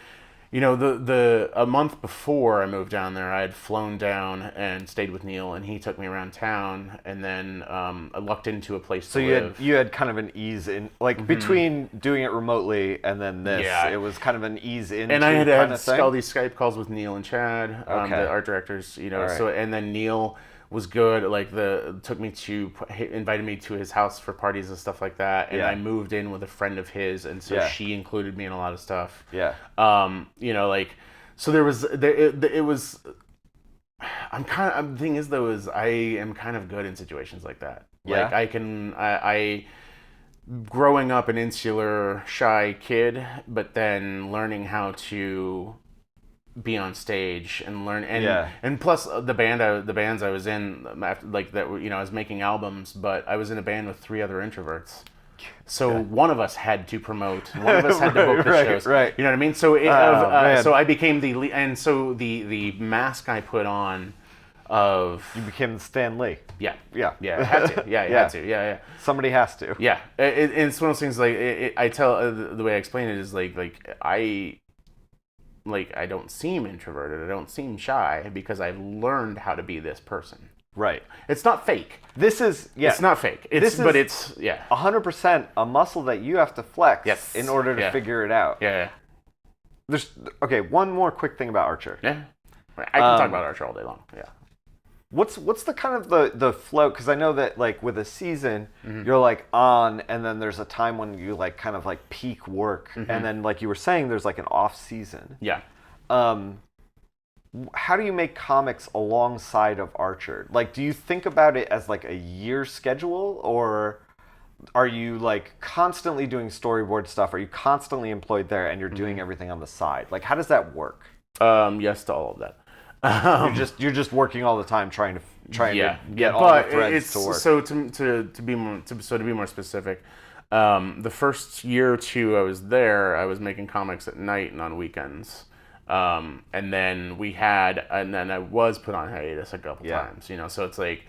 a month before I moved down there, I had flown down and stayed with Neil, and he took me around town, and then I lucked into a place to live. You had kind of an ease in, like between doing it remotely and then this, it was kind of an ease into and I had kind of thing. all these Skype calls with Neil and Chad, the art directors, right. So, and then Neil was good, like invited me to his house for parties and stuff like that, and I moved in with a friend of his, and so she included me in a lot of stuff. Yeah. So there was it was. The thing is though is I am kind of good in situations like that. Yeah. Like I growing up an insular, shy kid, but then learning how to be on stage and learn and plus the bands I was in after, like that, I was making albums, but I was in a band with 3 other introverts. So one of us had to promote, one of us had to book the shows. Right. You know what I mean? So so I became the lead, and so the mask I put on of You became Stan Lee. yeah Had to had to Somebody has to. yeah. It's one of those things like I tell the way I explain it is like I don't seem introverted, I don't seem shy because I've learned how to be this person. Right. It's not fake. This is It's not fake. It's 100% a muscle that you have to flex in order to figure it out. Yeah. There's one more quick thing about Archer. Yeah. I can talk about Archer all day long. Yeah. What's the kind of the flow? Because I know that like with a season, you're like on, and then there's a time when you like kind of like peak work, and then like you were saying, there's like an off season. Yeah. How do you make comics alongside of Archer? Like, do you think about it as like a year schedule, or are you like constantly doing storyboard stuff? Are you constantly employed there and you're doing everything on the side? Like, how does that work? Yes to all of that. You're just working all the time trying to get all the threads to work. So to be more specific, the first year or two I was there, I was making comics at night and on weekends. And then I was put on hiatus a couple times, so it's like,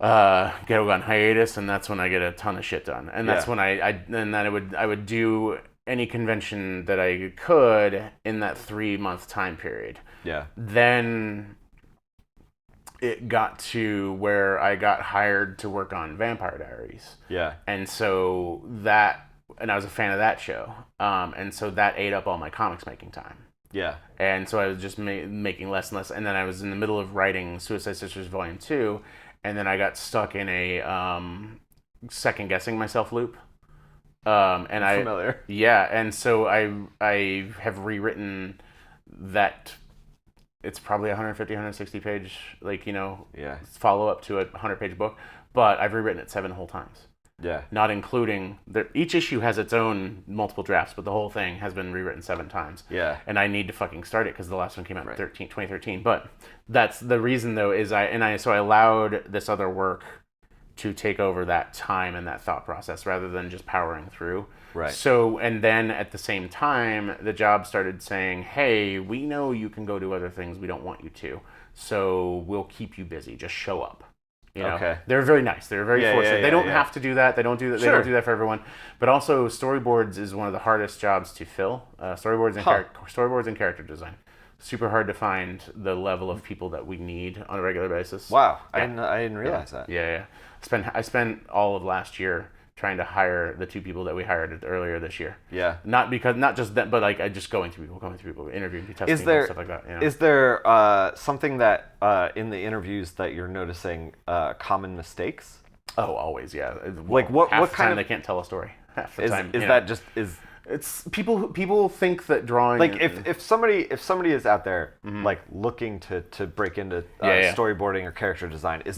go on hiatus, and that's when I get a ton of shit done. And that's when I would do any convention that I could in that 3-month time period. Yeah. Then it got to where I got hired to work on Vampire Diaries. Yeah. And so and I was a fan of that show. And so that ate up all my comics making time. Yeah. And so I was just making less and less. And then I was in the middle of writing Suicide Sisters Volume 2. And then I got stuck in a second guessing myself loop. Familiar. Yeah. And so I have rewritten that. It's probably 150, 160 page, follow up to a 100-page book. But I've rewritten it 7 whole times. Yeah. Not including each issue has its own multiple drafts, but the whole thing has been rewritten 7 times. Yeah. And I need to fucking start it because the last one came out in 2013. But that's the reason though is I allowed this other work to take over that time and that thought process rather than just powering through. Right. So, and then at the same time, the job started saying, hey, we know you can go do other things. We don't want you to. So we'll keep you busy. Just show up. Okay. They're very nice. They're very fortunate. They don't have to do that. They don't do that. They don't do that for everyone. But also, storyboards is one of the hardest jobs to fill. Storyboards and character design. Super hard to find the level of people that we need on a regular basis. Wow, I didn't realize that. Yeah. I spent all of last year trying to hire the 2 people that we hired earlier this year. Yeah. Not just that, but like I just going through people, interviewing, testing, stuff like that. Is there something that in the interviews that you're noticing common mistakes? Oh, always, yeah. Like what half the kind time of they can't tell a story. Half the time. Is that just is? It's people think that drawing. Like if somebody is out there like looking to break into storyboarding or character design, is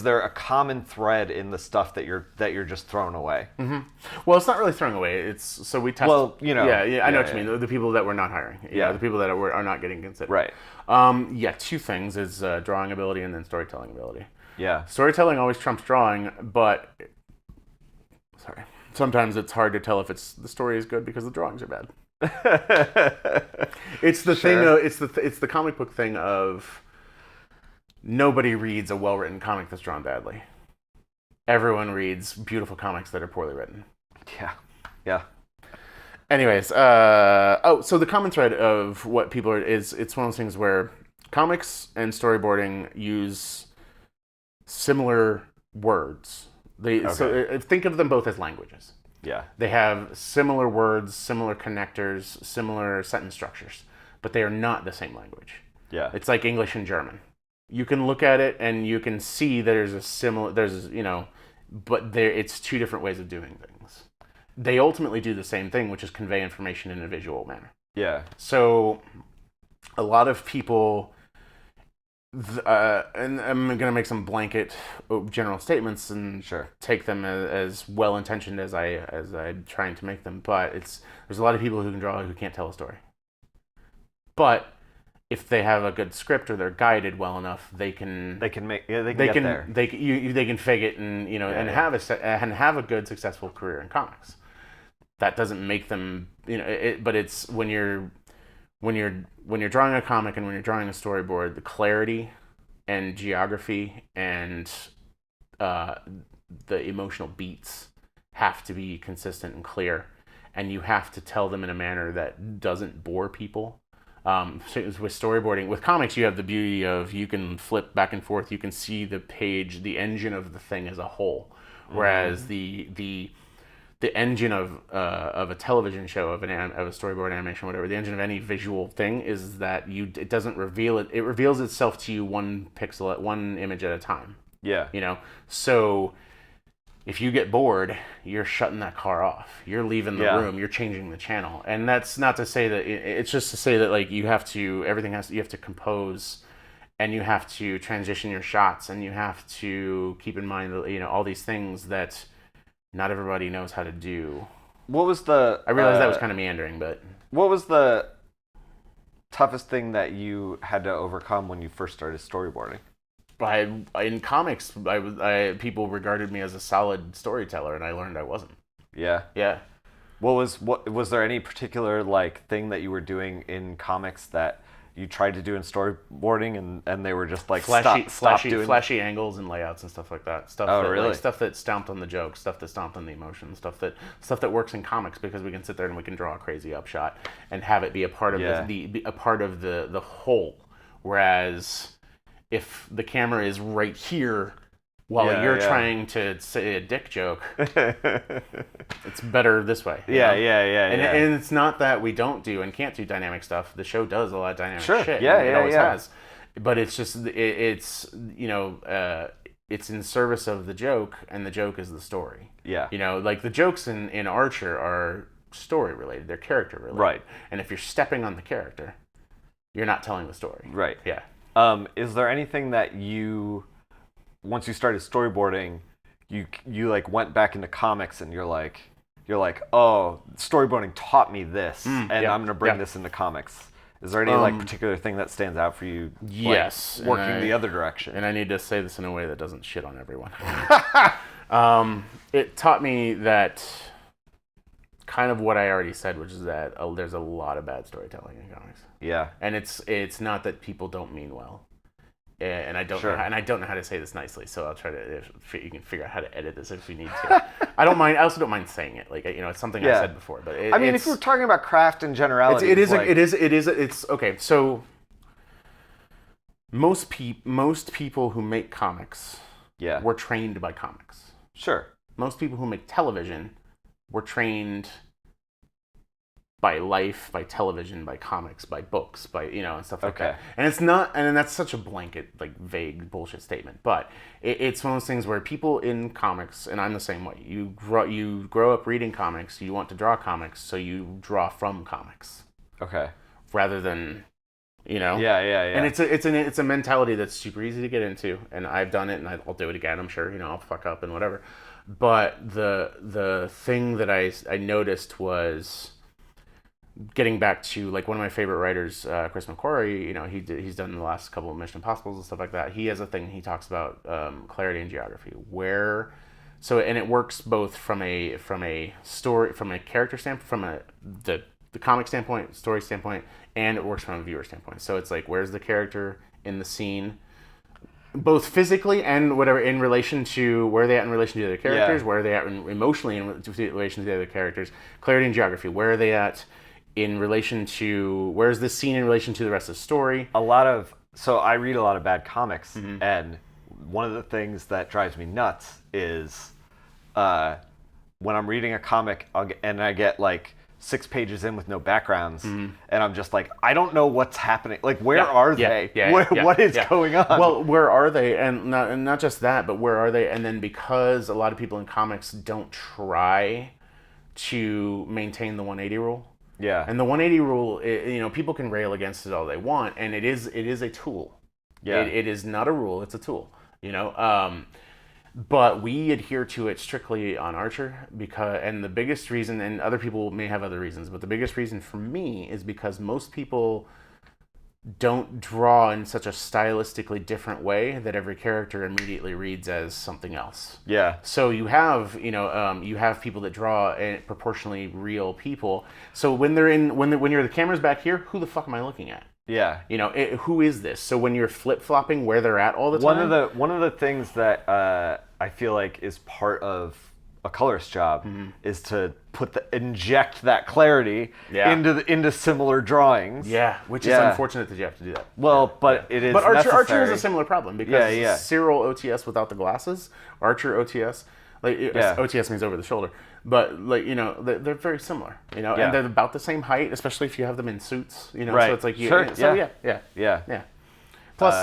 there a common thread in the stuff that you're just throwing away? Mm-hmm. Well, it's not really throwing away. It's so we test. Well, I know what you mean. The people that we're not hiring. The people that are not getting considered. Right. 2 things is drawing ability and then storytelling ability. Yeah. Storytelling always trumps drawing, but sometimes it's hard to tell if the story is good because the drawings are bad. It's the thing. Sure. It's the comic book thing of nobody reads a well-written comic that's drawn badly. Everyone reads beautiful comics that are poorly written. Yeah. Yeah. Anyways, so the common thread of what people are it's one of those things where comics and storyboarding use similar words. Think of them both as languages. Yeah. They have similar words, similar connectors, similar sentence structures, but they are not the same language. Yeah. It's like English and German. You can look at it and you can see there's but it's two different ways of doing things. They ultimately do the same thing, which is convey information in a visual manner. Yeah. So a lot of people, and I'm going to make some blanket general statements and Sure. take them as well-intentioned as I'm trying to make them, but there's a lot of people who can draw who can't tell a story. But if they have a good script or they're guided well enough, they can get there. they can fake it and have a good successful career in comics. That doesn't make them but it's when you're drawing a comic and when you're drawing a storyboard, the clarity and geography and the emotional beats have to be consistent and clear, and you have to tell them in a manner that doesn't bore people. So with storyboarding, with comics, you have the beauty of you can flip back and forth. You can see the page, the engine of the thing as a whole, whereas the engine of a television show, of a storyboard animation, whatever, the engine of any visual thing is that it doesn't reveal it. It reveals itself to you one image at a time. Yeah. So if you get bored, you're shutting that car off. You're leaving the room. You're changing the channel. And that's not to say that it's just to say that like you have to compose, and you have to transition your shots, and you have to keep in mind all these things that not everybody knows how to do. What was the? I realized that was kind of meandering, but what was the toughest thing that you had to overcome when you first started storyboarding? In comics, people regarded me as a solid storyteller, and I learned I wasn't. Yeah. Yeah. What was there any particular thing that you were doing in comics that you tried to do in storyboarding and they were just like flashy angles and layouts and stuff like that. Really? Stuff that stomped on the joke, stuff that stomped on the emotion, stuff that works in comics because we can sit there and we can draw a crazy upshot and have it be a part of the whole. Whereas if the camera is right here while you're trying to say a dick joke, it's better this way. And it's not that we don't do and can't do dynamic stuff. The show does a lot of dynamic shit. It always has. But it's just it's in service of the joke, and the joke is the story. Yeah. Like the jokes in Archer are story related. They're character related. Right. And if you're stepping on the character, you're not telling the story. Right. Yeah. Is there anything that once you started storyboarding, you went back into comics and you're like, oh, storyboarding taught me this, and I'm gonna bring this into comics. Is there any particular thing that stands out for you? Yes, working the other direction. And I need to say this in a way that doesn't shit on everyone. It taught me that kind of what I already said, which is that there's a lot of bad storytelling in comics. Yeah. And it's not that people don't mean well. And I don't know how to say this nicely, so I'll try to. If you can figure out how to edit this if you need to. I don't mind. I also don't mind saying it. Like it's something I said before. But if we're talking about craft in generality, it's okay. So most people who make comics, were trained by comics. Sure. Most people who make television were trained by life, by television, by comics, by books, by and stuff like that. And it's not, and that's such a blanket, vague bullshit statement. But it's one of those things where people in comics, and I'm the same way. You grow up reading comics. You want to draw comics, so you draw from comics. Okay. Rather than, Yeah. And it's a mentality that's super easy to get into, and I've done it, and I'll do it again. I'm sure. I'll fuck up and whatever. But the thing that I noticed was, getting back to one of my favorite writers, Chris McQuarrie, he's done the last couple of Mission Impossibles and stuff like that. He has a thing he talks about clarity and geography, and it works both from a story, from a character standpoint, from the the comic standpoint, story standpoint, and it works from a viewer standpoint. So it's like, where's the character in the scene, both physically and whatever, in relation to where they at in relation to the other characters, where are they at emotionally in relation to the other characters, clarity and geography, where are they at in relation to, where's this scene in relation to the rest of the story? So I read a lot of bad comics, and one of the things that drives me nuts is when I'm reading a comic and I get like 6 pages in with no backgrounds, and I'm just like, I don't know what's happening. Like, where are they? What is going on? Well, where are they? And not just that, but where are they? And then because a lot of people in comics don't try to maintain the 180 rule. Yeah. And the 180 rule, you know, people can rail against it all they want, and it is a tool. Yeah. It is not a rule, it's a tool, you know. But we adhere to it strictly on Archer and the biggest reason, and other people may have other reasons, but the biggest reason for me is because most people don't draw in such a stylistically different way that every character immediately reads as something else. Yeah. So you have, you have people that draw proportionally real people. So when you're the camera's back here, who the fuck am I looking at? Yeah. You know, who is this? So when you're flip-flopping where they're at all the time. One of the things that I feel like is part of a colorist's job is to inject that clarity into similar drawings. Yeah, which is unfortunate that you have to do that. Well, but it is. But Archer necessary. has a similar problem because Cyril OTS without the glasses, Archer OTS, OTS means over the shoulder, but like, you know, they're very similar, you know, and they're about the same height, especially if you have them in suits, you know. Right. So it's like yeah. Plus,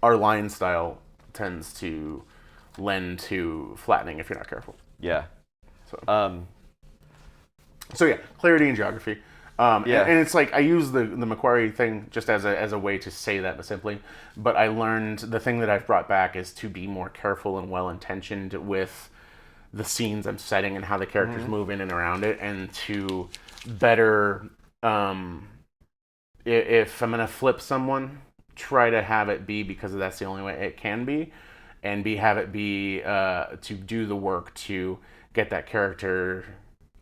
our line style tends to lend to flattening if you're not careful. Yeah. So yeah, clarity and geography. And it's like, I use the Macquarie thing just as a way to say that simply, but I learned the thing that I've brought back is to be more careful and well-intentioned with the scenes I'm setting and how the characters move in and around it, and to better, if I'm going to flip someone, try to have it be because that's the only way it can be, and have it be to do the work to get that character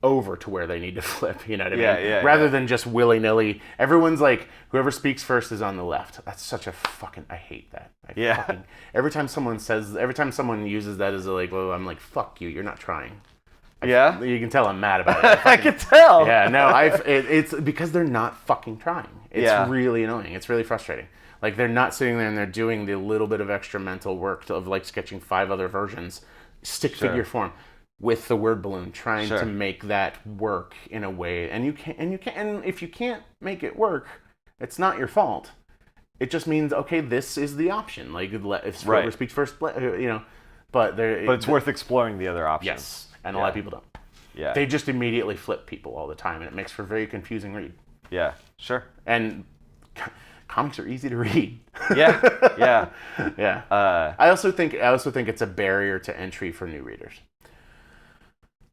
over to where they need to flip, you know what I mean? Rather than just willy-nilly. Everyone's like, whoever speaks first is on the left. That's such a fucking, I hate that. Every time someone uses that as I'm like, fuck you, you're not trying. You can tell I'm mad about it. I can tell. Yeah, no, it's because they're not fucking trying. It's really annoying. It's really frustrating. Like, they're not sitting there and they're doing the little bit of extra mental work of like sketching 5 other versions, stick figure form, with the word balloon, trying to make that work in a way. And if you can't make it work, it's not your fault. It just means, okay, this is the option. Like, if whoever speaks first, you know, but it's worth exploring the other options. Yes, and a lot of people don't. Yeah. They just immediately flip people all the time, and it makes for a very confusing read. Yeah, sure. And comics are easy to read. Yeah. I also think it's a barrier to entry for new readers.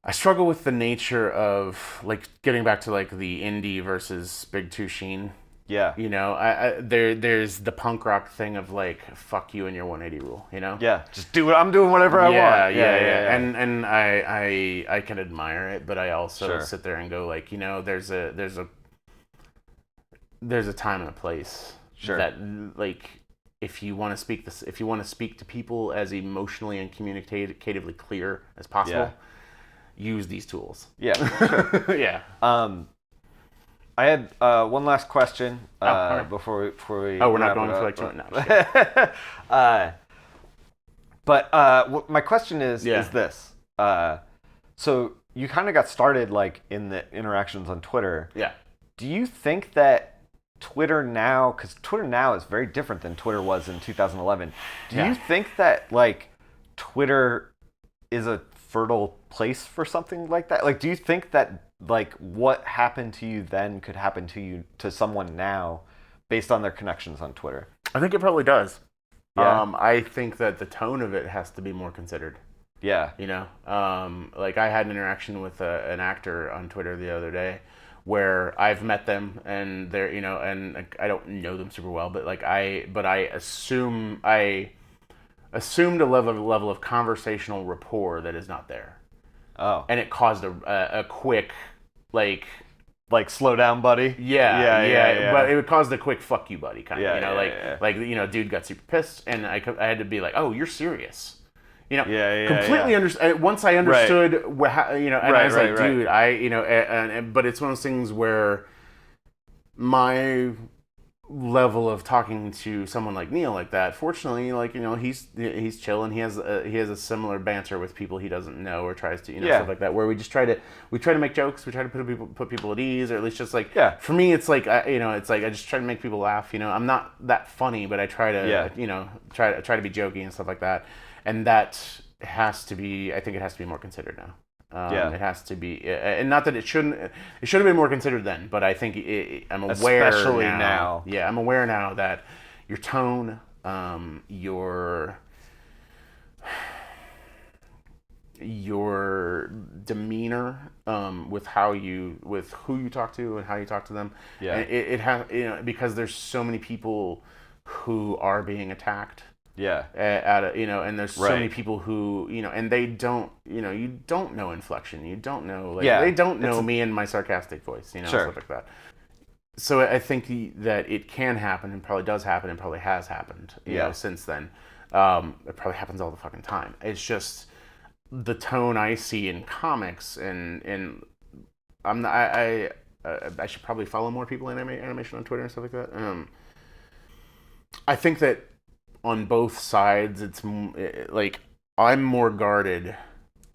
I struggle with the nature of, like, getting back to like the indie versus big two sheen. Yeah. You know, there's the punk rock thing of like, fuck you and your 180 rule, you know? Yeah. Just do it. I'm doing whatever I want. Yeah. And I can admire it, but I also sit there and go like, you know, there's a time and a place that, like, if you want to speak to people as emotionally and communicatively clear as possible, use these tools. Yeah. Sure. Yeah. I had one last question before we. Oh, we're not going for like 2 minutes. No. But my question is this. So you kind of got started like in the interactions on Twitter. Yeah. Do you think that Twitter now, because Twitter now is very different than Twitter was in 2011. Do you think that like Twitter is a fertile place for something like that? Like, do you think that like what happened to you then could happen to someone now based on their connections on Twitter? I think it probably does. Yeah. I think that the tone of it has to be more considered. Yeah. You know, like I had an interaction with an actor on Twitter the other day where I've met them and they're, you know, and I don't know them super well, but like I assumed a level of conversational rapport that is not there. Oh. And it caused a quick like slow down, buddy. Yeah. But it caused a quick "fuck you, buddy" kind of, like dude got super pissed, and I had to be like, "Oh, you're serious." Completely understand. Once I understood, and I was like, dude, but it's one of those things where my level of talking to someone like Neil like that, fortunately, he's chill, and he has a similar banter with people he doesn't know or tries to, stuff like that, where we try to make jokes, we try to put people at ease, or at least just like, for me, it's like, it's like I just try to make people laugh. I'm not that funny, but I try to, try to be jokey and stuff like that. And that has to be, I think it has to be more considered now. It has to be, and not that it shouldn't, it should have been more considered then, but I think I'm aware especially now. Yeah, I'm aware now that your tone, your demeanor, with who you talk to and how you talk to them. Yeah. It has, because there's so many people who are being attacked. Yeah. And there's so many people who, and they don't, you don't know inflection. You don't know, they don't know me and my sarcastic voice, stuff like that. So I think that it can happen, and probably does happen, and probably has happened, since then. It probably happens all the fucking time. It's just the tone I see in comics, and I should probably follow more people in animation on Twitter and stuff like that. I think that on both sides, it's like I'm more guarded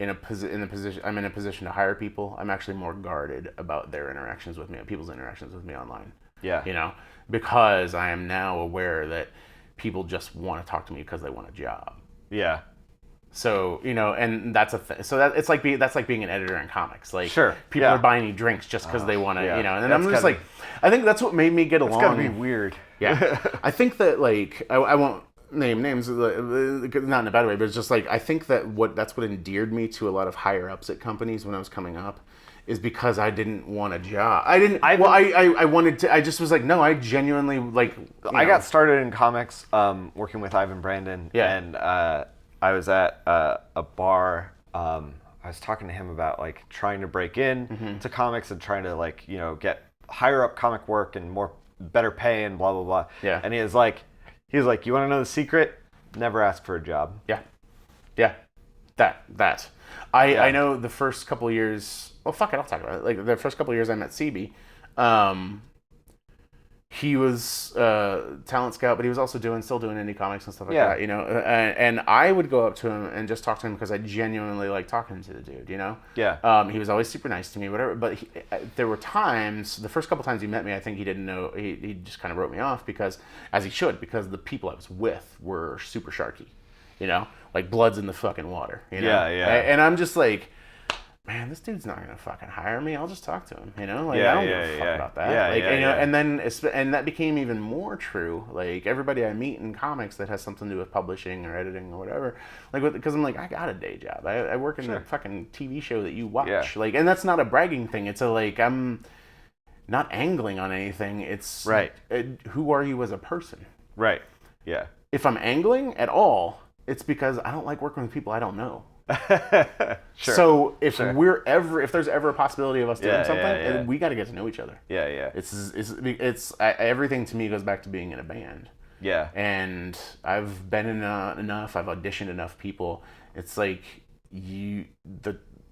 in the position. I'm in a position to hire people. I'm actually more guarded about their interactions with me, people's interactions with me online. Yeah. Because I am now aware that people just want to talk to me because they want a job. Yeah. So, and that's a thing. So that's like being an editor in comics. Like, people are buying you drinks just because they want to, and I'm just like, I think that's what made me get along. It's gotta be weird. Yeah. I think that, like, I won't name names, not in a bad way, but it's just like, I think that that's what endeared me to a lot of higher ups at companies when I was coming up, is because I didn't want a job. I just was like, no, I genuinely, like, I got started in comics, working with Ivan Brandon, and I was at a bar. I was talking to him about, like, trying to break in to comics and trying to, like, get higher up comic work and better pay and blah blah blah. Yeah. And he was like, you want to know the secret? Never ask for a job. Yeah. That. I know the first couple of years. Well, fuck it, I'll talk about it. Like, the first couple of years I met CB, he was talent scout, but he was also still doing indie comics and stuff like that, and I would go up to him and just talk to him because I genuinely like talking to the dude, Yeah. He was always super nice to me, whatever, but there were times, the first couple times he met me, I think he didn't know, he just kind of wrote me off because, as he should, because the people I was with were super sharky, like blood's in the fucking water, Yeah. And I'm just like, man, this dude's not gonna fucking hire me. I'll just talk to him, I don't give a fuck about that. And that became even more true. Like, everybody I meet in comics that has something to do with publishing or editing or whatever, like, because I'm like, I got a day job. I work in a fucking TV show that you watch. Like, and that's not a bragging thing. It's I'm not angling on anything. It's who are you as a person? Right. Yeah. If I'm angling at all, it's because I don't like working with people I don't know. So if there's ever a possibility of us doing something, we got to get to know each other. Yeah. It's everything to me goes back to being in a band. Yeah. And I've been in enough. I've auditioned enough people. It's like you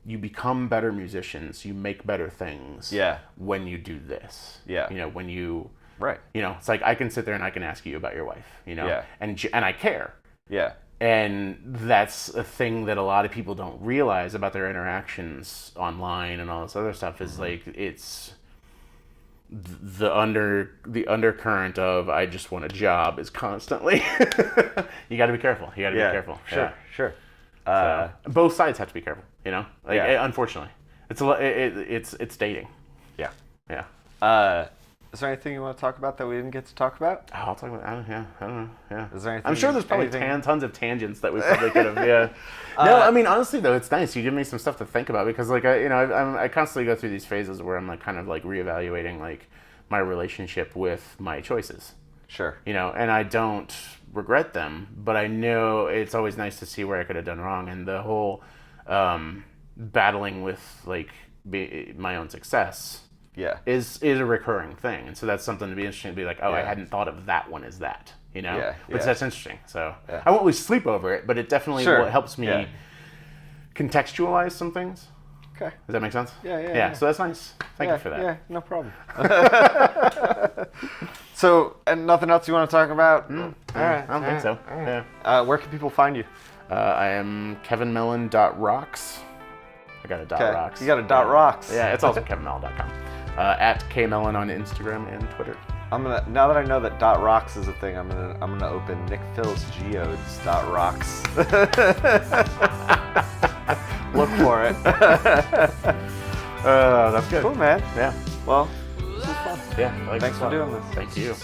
become better musicians. You make better things. Yeah. When you do this. Yeah. When you. Right. It's like I can sit there and I can ask you about your wife. Yeah. And I care. Yeah. And that's a thing that a lot of people don't realize about their interactions online and all this other stuff is like, it's the undercurrent of I just want a job is constantly. You got to be careful. Be careful. Sure. So, both sides have to be careful. Unfortunately, it's dating. Yeah. Is there anything you want to talk about that we didn't get to talk about? Oh, I'll talk about. I don't know. Yeah. Is there anything? I'm sure there's probably tons of tangents that we probably could have. Yeah. No, I mean, honestly though, it's nice. You give me some stuff to think about because, like, I constantly go through these phases where I'm like kind of like reevaluating like my relationship with my choices. Sure. And I don't regret them, but I know it's always nice to see where I could have done wrong, and the whole battling with like my own success Yeah. is a recurring thing, and so that's something to be interesting to be like, oh, I Yeah. hadn't thought of that one as that, you know. Yeah, But yeah. that's interesting. So Yeah. I won't lose sleep over it, but it definitely Sure. helps me Yeah. contextualize some things. Okay. Does that make sense? Yeah. So that's nice. Thank you for that. Yeah, no problem. So, and nothing else you want to talk about? All right. I don't think so. Yeah. Where can people find you? I am kevinmellon.rocks. I got a dot rocks. You got a dot rocks. Yeah, it's also kevinmellon.com. At kmellon on Instagram and Twitter. Now that I know that dot rocks is a thing, I'm gonna open Nick Phil's Geodes dot rocks. Look for it. That's good. Cool, man. Yeah. Well, Yeah. I like thanks this for one. doing this. Thank you.